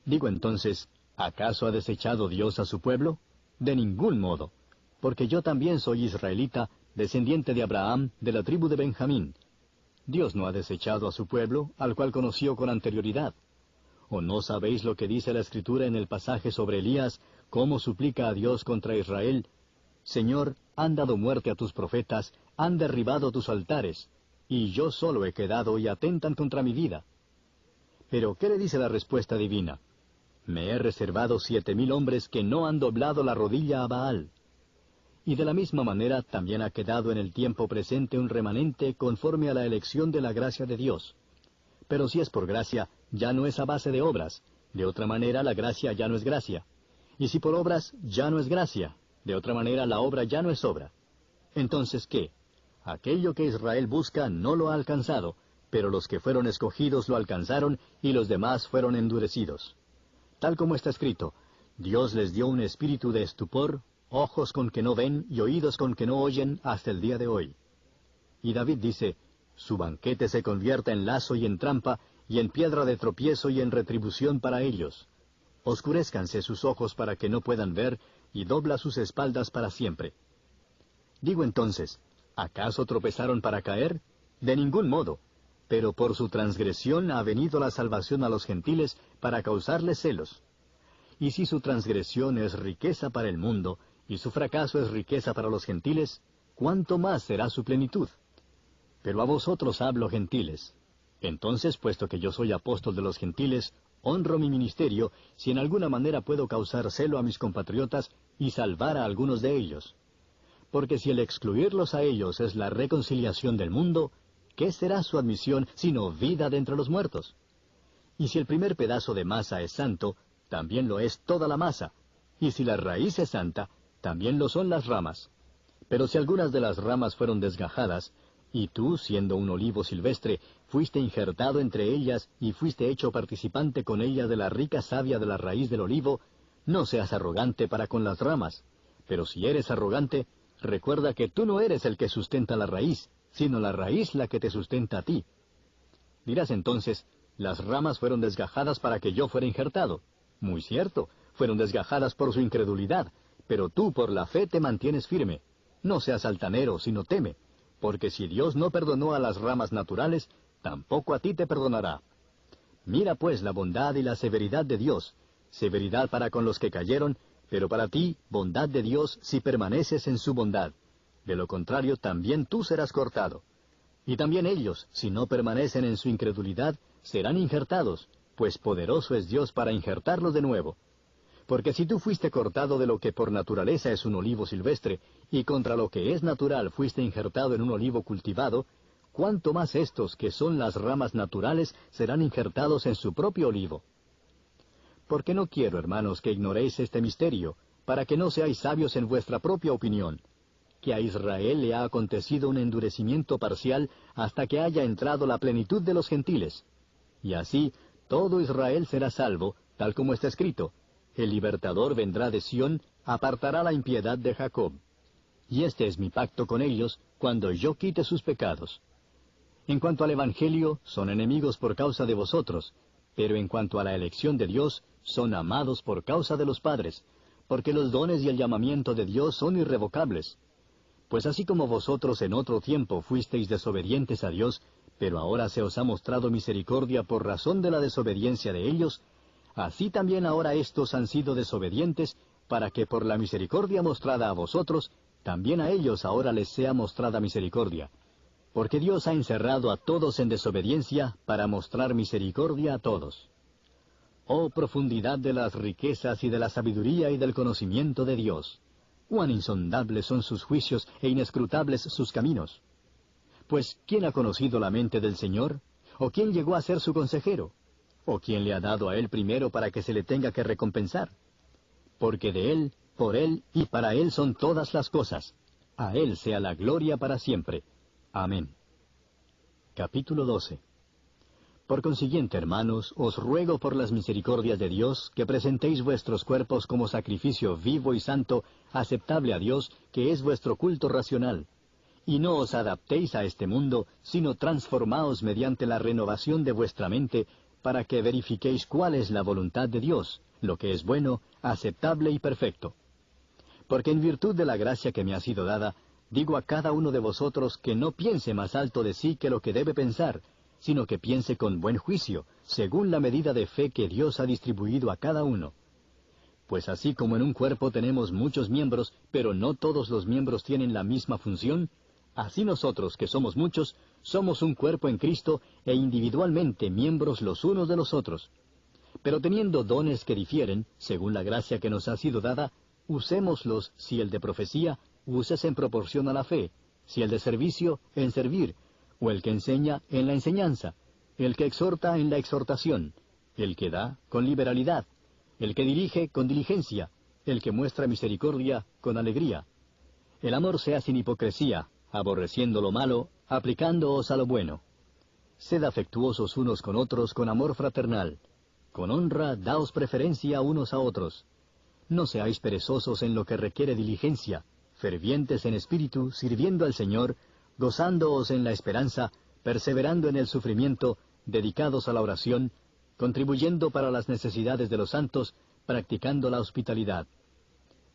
Digo entonces, ¿acaso ha desechado Dios a su pueblo? De ningún modo, porque yo también soy israelita, descendiente de Abraham, de la tribu de Benjamín. Dios no ha desechado a su pueblo, al cual conoció con anterioridad. ¿O no sabéis lo que dice la Escritura en el pasaje sobre Elías, cómo suplica a Dios contra Israel? Señor, han dado muerte a tus profetas, han derribado tus altares, y yo solo he quedado y atentan contra mi vida. Pero, ¿qué le dice la respuesta divina? Me he reservado 7,000 hombres que no han doblado la rodilla a Baal. Y de la misma manera también ha quedado en el tiempo presente un remanente conforme a la elección de la gracia de Dios. Pero si es por gracia, ya no es a base de obras. De otra manera, la gracia ya no es gracia. Y si por obras, ya no es gracia. De otra manera, la obra ya no es obra. Entonces, ¿qué? Aquello que Israel busca no lo ha alcanzado, pero los que fueron escogidos lo alcanzaron y los demás fueron endurecidos. Tal como está escrito, Dios les dio un espíritu de estupor, ojos con que no ven y oídos con que no oyen hasta el día de hoy. Y David dice, su banquete se convierta en lazo y en trampa, y en piedra de tropiezo y en retribución para ellos. Oscurézcanse sus ojos para que no puedan ver, y dobla sus espaldas para siempre. Digo entonces, ¿acaso tropezaron para caer? De ningún modo. Pero por su transgresión ha venido la salvación a los gentiles para causarles celos. Y si su transgresión es riqueza para el mundo, y su fracaso es riqueza para los gentiles, ¿cuánto más será su plenitud? Pero a vosotros hablo, gentiles. Entonces, puesto que yo soy apóstol de los gentiles, honro mi ministerio, si en alguna manera puedo causar celo a mis compatriotas y salvar a algunos de ellos. Porque si el excluirlos a ellos es la reconciliación del mundo, ¿qué será su admisión sino vida de entre los muertos? Y si el primer pedazo de masa es santo, también lo es toda la masa. Y si la raíz es santa, también lo son las ramas. Pero si algunas de las ramas fueron desgajadas, y tú, siendo un olivo silvestre, fuiste injertado entre ellas y fuiste hecho participante con ellas de la rica savia de la raíz del olivo, no seas arrogante para con las ramas. Pero si eres arrogante, recuerda que tú no eres el que sustenta la raíz, sino la raíz la que te sustenta a ti. Dirás entonces, las ramas fueron desgajadas para que yo fuera injertado. Muy cierto, fueron desgajadas por su incredulidad, pero tú por la fe te mantienes firme. No seas altanero, sino teme, porque si Dios no perdonó a las ramas naturales, tampoco a ti te perdonará. Mira pues la bondad y la severidad de Dios, severidad para con los que cayeron, pero para ti bondad de Dios si permaneces en su bondad. De lo contrario, también tú serás cortado. Y también ellos, si no permanecen en su incredulidad, serán injertados, pues poderoso es Dios para injertarlos de nuevo. Porque si tú fuiste cortado de lo que por naturaleza es un olivo silvestre, y contra lo que es natural fuiste injertado en un olivo cultivado, ¿cuánto más estos, que son las ramas naturales, serán injertados en su propio olivo? Porque no quiero, hermanos, que ignoréis este misterio, para que no seáis sabios en vuestra propia opinión, que a Israel le ha acontecido un endurecimiento parcial hasta que haya entrado la plenitud de los gentiles. Y así, todo Israel será salvo, tal como está escrito, el libertador vendrá de Sión, apartará la impiedad de Jacob. Y este es mi pacto con ellos, cuando yo quite sus pecados. En cuanto al Evangelio, son enemigos por causa de vosotros, pero en cuanto a la elección de Dios, son amados por causa de los padres, porque los dones y el llamamiento de Dios son irrevocables. Pues así como vosotros en otro tiempo fuisteis desobedientes a Dios, pero ahora se os ha mostrado misericordia por razón de la desobediencia de ellos, así también ahora éstos han sido desobedientes, para que por la misericordia mostrada a vosotros, también a ellos ahora les sea mostrada misericordia. Porque Dios ha encerrado a todos en desobediencia, para mostrar misericordia a todos. Oh profundidad de las riquezas y de la sabiduría y del conocimiento de Dios! ¡Cuán insondables son sus juicios e inescrutables sus caminos! Pues, ¿quién ha conocido la mente del Señor? ¿O quién llegó a ser su consejero? ¿O quién le ha dado a él primero para que se le tenga que recompensar? Porque de él, por él y para él son todas las cosas. A él sea la gloria para siempre. Amén. Capítulo 12. Por consiguiente, hermanos, os ruego por las misericordias de Dios que presentéis vuestros cuerpos como sacrificio vivo y santo, aceptable a Dios, que es vuestro culto racional. Y no os adaptéis a este mundo, sino transformaos mediante la renovación de vuestra mente, para que verifiquéis cuál es la voluntad de Dios, lo que es bueno, aceptable y perfecto. Porque en virtud de la gracia que me ha sido dada, digo a cada uno de vosotros que no piense más alto de sí que lo que debe pensar, sino que piense con buen juicio, según la medida de fe que Dios ha distribuido a cada uno. Pues así como en un cuerpo tenemos muchos miembros, pero no todos los miembros tienen la misma función, así nosotros, que somos muchos, somos un cuerpo en Cristo e individualmente miembros los unos de los otros. Pero teniendo dones que difieren, según la gracia que nos ha sido dada, usémoslos. Si el de profecía, úsese en proporción a la fe; si el de servicio, en servir; o el que enseña, en la enseñanza; el que exhorta, en la exhortación; el que da, con liberalidad; el que dirige, con diligencia; el que muestra misericordia, con alegría. El amor sea sin hipocresía, aborreciendo lo malo, aplicándoos a lo bueno. Sed afectuosos unos con otros con amor fraternal. Con honra daos preferencia unos a otros. No seáis perezosos en lo que requiere diligencia, fervientes en espíritu, sirviendo al Señor, gozándoos en la esperanza, perseverando en el sufrimiento, dedicados a la oración, contribuyendo para las necesidades de los santos, practicando la hospitalidad.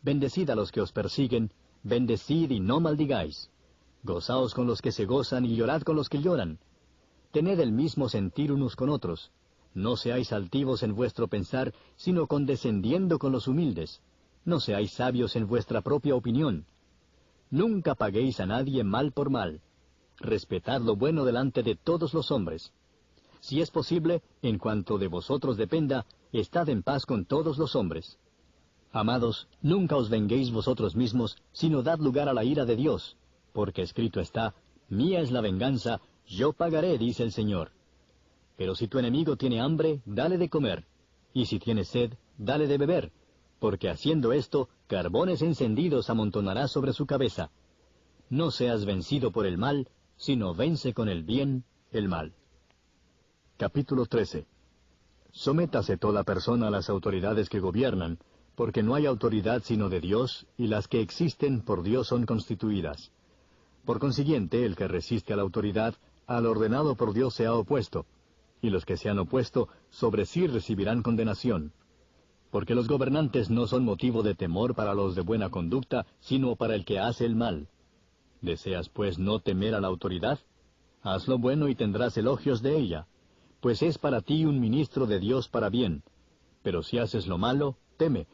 Bendecid a los que os persiguen, bendecid y no maldigáis. Gozaos con los que se gozan y llorad con los que lloran. Tened el mismo sentir unos con otros. No seáis altivos en vuestro pensar, sino condescendiendo con los humildes. No seáis sabios en vuestra propia opinión. Nunca paguéis a nadie mal por mal. Respetad lo bueno delante de todos los hombres. Si es posible, en cuanto de vosotros dependa, estad en paz con todos los hombres. Amados, nunca os venguéis vosotros mismos, sino dad lugar a la ira de Dios, porque escrito está: Mía es la venganza, yo pagaré, dice el Señor. Pero si tu enemigo tiene hambre, dale de comer; y si tiene sed, dale de beber, porque haciendo esto, carbones encendidos amontonará sobre su cabeza. No seas vencido por el mal, sino vence con el bien el mal. Capítulo 13. Sométase toda persona a las autoridades que gobiernan, porque no hay autoridad sino de Dios, y las que existen por Dios son constituidas. Por consiguiente, el que resiste a la autoridad, al ordenado por Dios se ha opuesto, y los que se han opuesto, sobre sí recibirán condenación. Porque los gobernantes no son motivo de temor para los de buena conducta, sino para el que hace el mal. ¿Deseas, pues, no temer a la autoridad? Haz lo bueno y tendrás elogios de ella, pues es para ti un ministro de Dios para bien. Pero si haces lo malo, teme,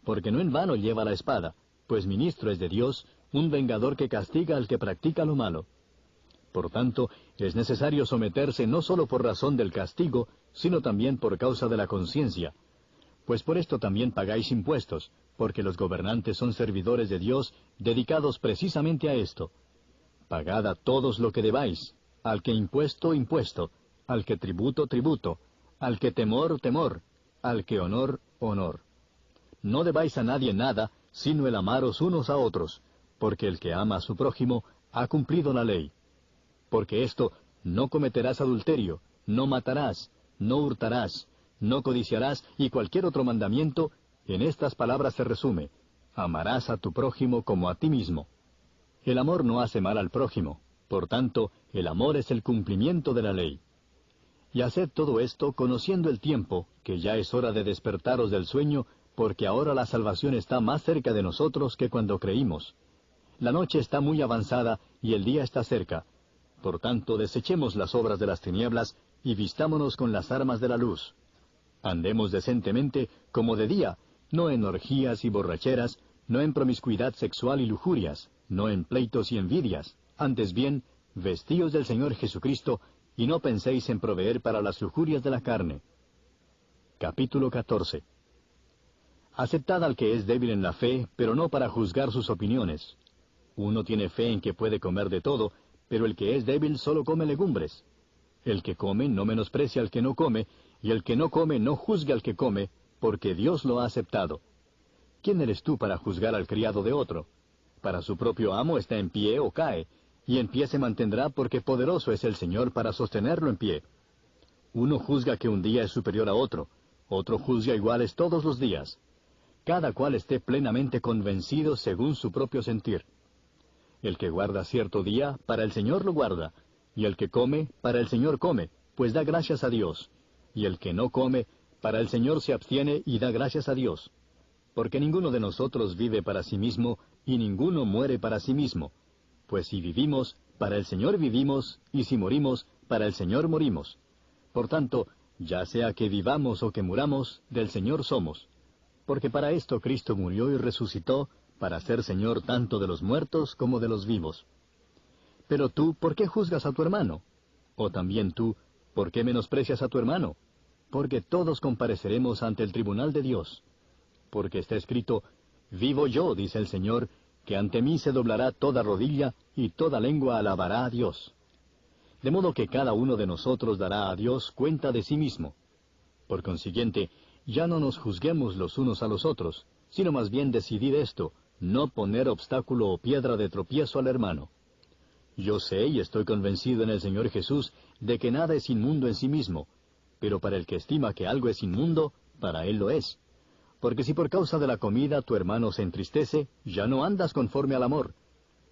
porque no en vano lleva la espada, pues ministro es de Dios, un vengador que castiga al que practica lo malo. Por tanto, es necesario someterse no solo por razón del castigo, sino también por causa de la conciencia. Pues por esto también pagáis impuestos, porque los gobernantes son servidores de Dios, dedicados precisamente a esto. Pagad a todos lo que debáis, al que impuesto, impuesto, al que tributo, tributo, al que temor, temor, al que honor, honor. No debáis a nadie nada, sino el amaros unos a otros, porque el que ama a su prójimo ha cumplido la ley. Porque esto: no cometerás adulterio, no matarás, no hurtarás, no codiciarás, y cualquier otro mandamiento, en estas palabras se resume: amarás a tu prójimo como a ti mismo. El amor no hace mal al prójimo, por tanto, el amor es el cumplimiento de la ley. Y haced todo esto conociendo el tiempo, que ya es hora de despertaros del sueño, porque ahora la salvación está más cerca de nosotros que cuando creímos. La noche está muy avanzada, y el día está cerca. Por tanto, desechemos las obras de las tinieblas, y vistámonos con las armas de la luz. Andemos decentemente, como de día, no en orgías y borracheras, no en promiscuidad sexual y lujurias, no en pleitos y envidias. Antes bien, vestíos del Señor Jesucristo, y no penséis en proveer para las lujurias de la carne. Capítulo 14. Aceptad al que es débil en la fe, pero no para juzgar sus opiniones. Uno tiene fe en que puede comer de todo, pero el que es débil solo come legumbres. El que come no menosprecia al que no come, y el que no come no juzgue al que come, porque Dios lo ha aceptado. ¿Quién eres tú para juzgar al criado de otro? Para su propio amo está en pie o cae, y en pie se mantendrá porque poderoso es el Señor para sostenerlo en pie. Uno juzga que un día es superior a otro juzga iguales todos los días. Cada cual esté plenamente convencido según su propio sentir. El que guarda cierto día, para el Señor lo guarda, y el que come, para el Señor come, pues da gracias a Dios. Y el que no come, para el Señor se abstiene y da gracias a Dios. Porque ninguno de nosotros vive para sí mismo, y ninguno muere para sí mismo. Pues si vivimos, para el Señor vivimos, y si morimos, para el Señor morimos. Por tanto, ya sea que vivamos o que muramos, del Señor somos. Porque para esto Cristo murió y resucitó, para ser Señor tanto de los muertos como de los vivos. Pero tú, ¿por qué juzgas a tu hermano? O también tú, ¿por qué menosprecias a tu hermano? Porque todos compareceremos ante el tribunal de Dios. Porque está escrito, vivo yo, dice el Señor, que ante mí se doblará toda rodilla, y toda lengua alabará a Dios. De modo que cada uno de nosotros dará a Dios cuenta de sí mismo. Por consiguiente, ya no nos juzguemos los unos a los otros, sino más bien decidir esto, no poner obstáculo o piedra de tropiezo al hermano. Yo sé y estoy convencido en el Señor Jesús de que nada es inmundo en sí mismo, pero para el que estima que algo es inmundo, para él lo es. Porque si por causa de la comida tu hermano se entristece, ya no andas conforme al amor.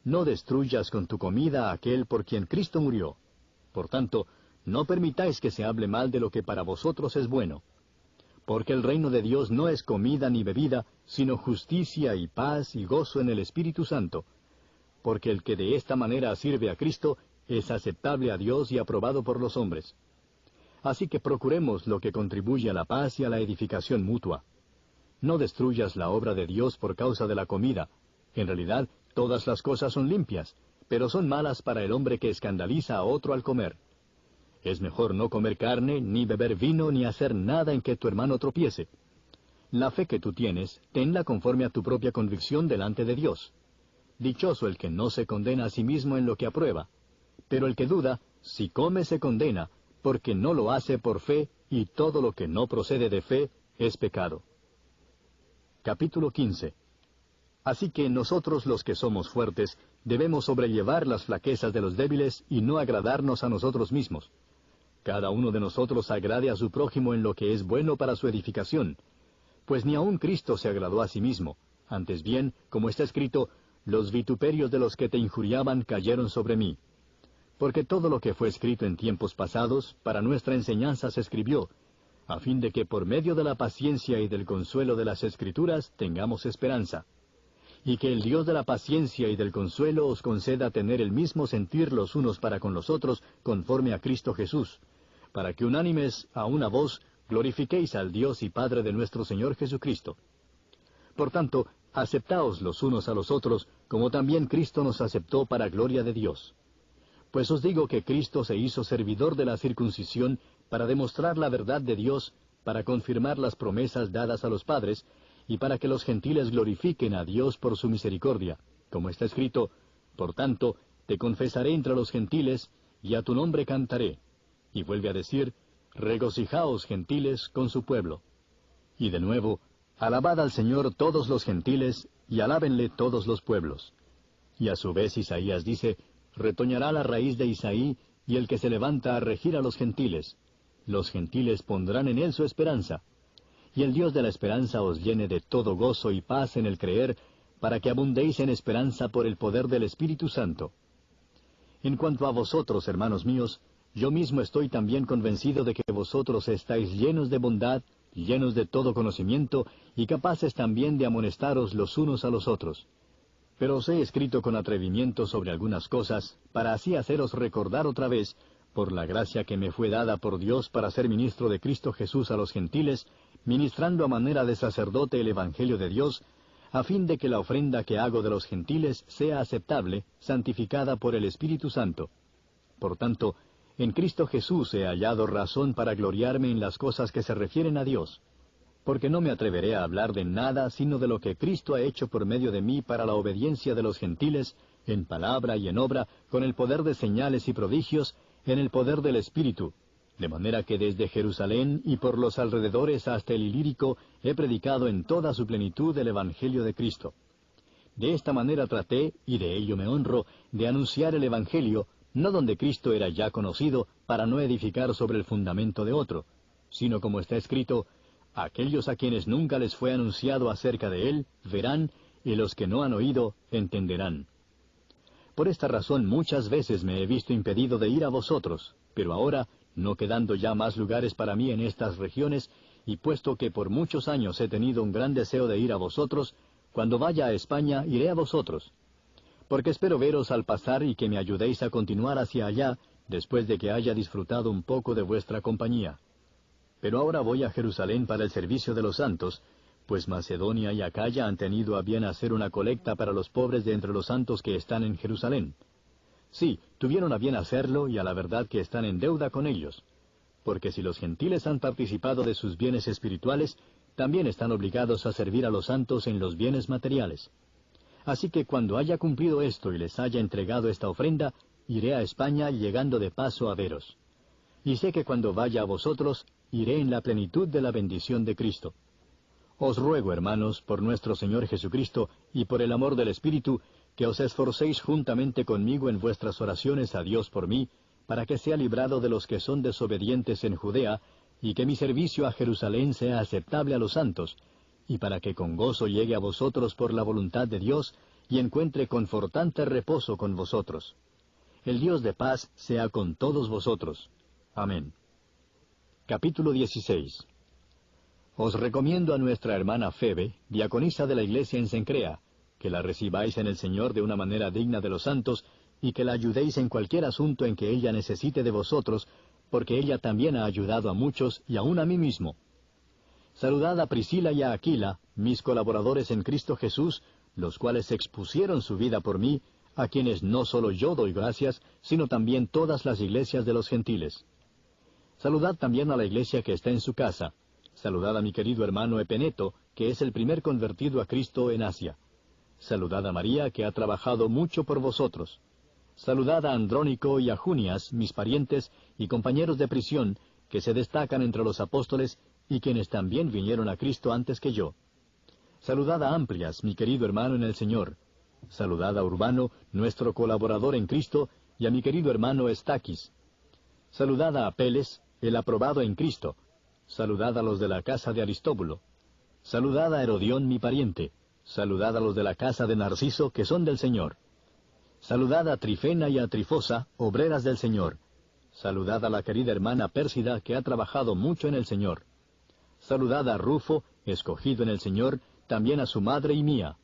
No destruyas con tu comida a aquel por quien Cristo murió. Por tanto, no permitáis que se hable mal de lo que para vosotros es bueno. Porque el reino de Dios no es comida ni bebida, sino justicia y paz y gozo en el Espíritu Santo. Porque el que de esta manera sirve a Cristo es aceptable a Dios y aprobado por los hombres. Así que procuremos lo que contribuye a la paz y a la edificación mutua. No destruyas la obra de Dios por causa de la comida. En realidad, todas las cosas son limpias, pero son malas para el hombre que escandaliza a otro al comer. Es mejor no comer carne, ni beber vino, ni hacer nada en que tu hermano tropiece. La fe que tú tienes, tenla conforme a tu propia convicción delante de Dios. Dichoso el que no se condena a sí mismo en lo que aprueba. Pero el que duda, si come se condena, porque no lo hace por fe, y todo lo que no procede de fe es pecado. Capítulo 15. Así que nosotros los que somos fuertes, debemos sobrellevar las flaquezas de los débiles y no agradarnos a nosotros mismos. Cada uno de nosotros agrade a su prójimo en lo que es bueno para su edificación. Pues ni aun Cristo se agradó a sí mismo. Antes bien, como está escrito, los vituperios de los que te injuriaban cayeron sobre mí. Porque todo lo que fue escrito en tiempos pasados, para nuestra enseñanza se escribió, a fin de que por medio de la paciencia y del consuelo de las Escrituras tengamos esperanza. Y que el Dios de la paciencia y del consuelo os conceda tener el mismo sentir los unos para con los otros, conforme a Cristo Jesús, para que unánimes a una voz glorifiquéis al Dios y Padre de nuestro Señor Jesucristo. Por tanto, aceptaos los unos a los otros, como también Cristo nos aceptó para gloria de Dios. Pues os digo que Cristo se hizo servidor de la circuncisión para demostrar la verdad de Dios, para confirmar las promesas dadas a los padres, y para que los gentiles glorifiquen a Dios por su misericordia, como está escrito, por tanto, te confesaré entre los gentiles, y a tu nombre cantaré. Y vuelve a decir, regocijaos gentiles con su pueblo. Y de nuevo, alabad al Señor todos los gentiles, y alábenle todos los pueblos. Y a su vez Isaías dice, retoñará la raíz de Isaí, y el que se levanta a regir a los gentiles. Los gentiles pondrán en él su esperanza. Y el Dios de la esperanza os llene de todo gozo y paz en el creer, para que abundéis en esperanza por el poder del Espíritu Santo. En cuanto a vosotros, hermanos míos, yo mismo estoy también convencido de que vosotros estáis llenos de bondad, llenos de todo conocimiento, y capaces también de amonestaros los unos a los otros. Pero os he escrito con atrevimiento sobre algunas cosas, para así haceros recordar otra vez, por la gracia que me fue dada por Dios para ser ministro de Cristo Jesús a los gentiles, ministrando a manera de sacerdote el Evangelio de Dios, a fin de que la ofrenda que hago de los gentiles sea aceptable, santificada por el Espíritu Santo. Por tanto, en Cristo Jesús he hallado razón para gloriarme en las cosas que se refieren a Dios, porque no me atreveré a hablar de nada sino de lo que Cristo ha hecho por medio de mí para la obediencia de los gentiles, en palabra y en obra, con el poder de señales y prodigios, en el poder del Espíritu, de manera que desde Jerusalén y por los alrededores hasta el Ilírico he predicado en toda su plenitud el Evangelio de Cristo. De esta manera traté, y de ello me honro, de anunciar el Evangelio, no donde Cristo era ya conocido, para no edificar sobre el fundamento de otro, sino como está escrito, aquellos a quienes nunca les fue anunciado acerca de Él, verán, y los que no han oído, entenderán. Por esta razón muchas veces me he visto impedido de ir a vosotros, pero ahora, no quedando ya más lugares para mí en estas regiones, y puesto que por muchos años he tenido un gran deseo de ir a vosotros, cuando vaya a España iré a vosotros. Porque espero veros al pasar y que me ayudéis a continuar hacia allá, después de que haya disfrutado un poco de vuestra compañía. Pero ahora voy a Jerusalén para el servicio de los santos, pues Macedonia y Acaya han tenido a bien hacer una colecta para los pobres de entre los santos que están en Jerusalén. Sí, tuvieron a bien hacerlo y a la verdad que están en deuda con ellos. Porque si los gentiles han participado de sus bienes espirituales, también están obligados a servir a los santos en los bienes materiales. Así que cuando haya cumplido esto y les haya entregado esta ofrenda, iré a España llegando de paso a veros. Y sé que cuando vaya a vosotros, iré en la plenitud de la bendición de Cristo. Os ruego, hermanos, por nuestro Señor Jesucristo y por el amor del Espíritu, que os esforcéis juntamente conmigo en vuestras oraciones a Dios por mí, para que sea librado de los que son desobedientes en Judea, y que mi servicio a Jerusalén sea aceptable a los santos, y para que con gozo llegue a vosotros por la voluntad de Dios, y encuentre confortante reposo con vosotros. El Dios de paz sea con todos vosotros. Amén. Capítulo 16. Os recomiendo a nuestra hermana Febe, diaconisa de la iglesia en Cencrea, que la recibáis en el Señor de una manera digna de los santos, y que la ayudéis en cualquier asunto en que ella necesite de vosotros, porque ella también ha ayudado a muchos y aun a mí mismo. Saludad a Priscila y a Aquila, mis colaboradores en Cristo Jesús, los cuales expusieron su vida por mí, a quienes no solo yo doy gracias, sino también todas las iglesias de los gentiles. Saludad también a la iglesia que está en su casa. Saludad a mi querido hermano Epeneto, que es el primer convertido a Cristo en Asia. Saludad a María, que ha trabajado mucho por vosotros. Saludad a Andrónico y a Junias, mis parientes y compañeros de prisión, que se destacan entre los apóstoles y quienes también vinieron a Cristo antes que yo. Saludad a Amplias, mi querido hermano en el Señor. Saludad a Urbano, nuestro colaborador en Cristo, y a mi querido hermano Estaquis. Saludad a Apeles, el aprobado en Cristo. Saludad a los de la casa de Aristóbulo. Saludad a Herodión, mi pariente. Saludad a los de la casa de Narciso, que son del Señor. Saludad a Trifena y a Trifosa, obreras del Señor. Saludad a la querida hermana Pérsida, que ha trabajado mucho en el Señor. Saludad a Rufo, escogido en el Señor, también a su madre y mía.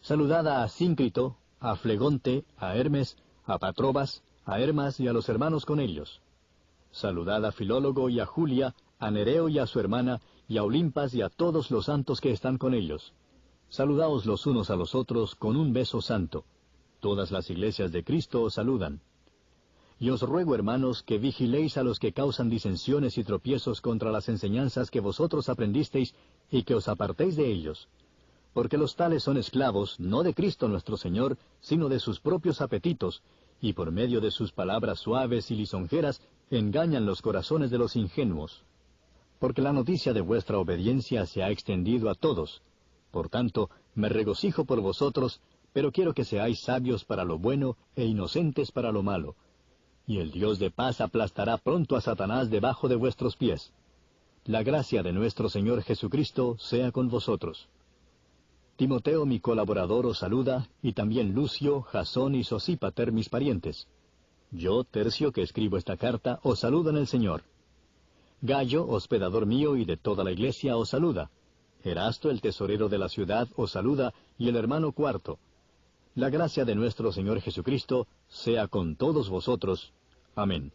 Saludad a Asíncrito, a Flegonte, a Hermes, a Patrobas, a Hermas y a los hermanos con ellos. Saludad a Filólogo y a Julia, a Nereo y a su hermana, y a Olimpas y a todos los santos que están con ellos. Saludaos los unos a los otros con un beso santo. Todas las iglesias de Cristo os saludan. Y os ruego, hermanos, que vigiléis a los que causan disensiones y tropiezos contra las enseñanzas que vosotros aprendisteis, y que os apartéis de ellos. Porque los tales son esclavos, no de Cristo nuestro Señor, sino de sus propios apetitos, y por medio de sus palabras suaves y lisonjeras, engañan los corazones de los ingenuos. Porque la noticia de vuestra obediencia se ha extendido a todos. Por tanto, me regocijo por vosotros, pero quiero que seáis sabios para lo bueno e inocentes para lo malo. Y el Dios de paz aplastará pronto a Satanás debajo de vuestros pies. La gracia de nuestro Señor Jesucristo sea con vosotros. Timoteo, mi colaborador, os saluda, y también Lucio, Jasón y Sosípater, mis parientes. Yo, Tercio, que escribo esta carta, os saludo en el Señor. Gallo, hospedador mío y de toda la iglesia, os saluda. Erasto, el tesorero de la ciudad, os saluda, y el hermano Cuarto. La gracia de nuestro Señor Jesucristo sea con todos vosotros. Amén.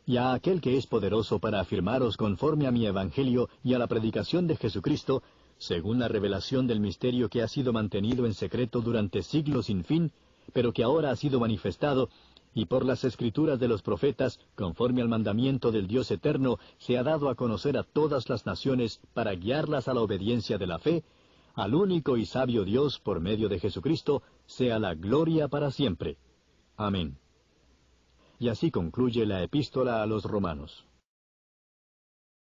Y a aquel que es poderoso para afirmaros conforme a mi evangelio y a la predicación de Jesucristo, según la revelación del misterio que ha sido mantenido en secreto durante siglos sin fin, pero que ahora ha sido manifestado, y por las escrituras de los profetas, conforme al mandamiento del Dios eterno, se ha dado a conocer a todas las naciones para guiarlas a la obediencia de la fe, al único y sabio Dios por medio de Jesucristo, sea la gloria para siempre. Amén. Y así concluye la epístola a los Romanos.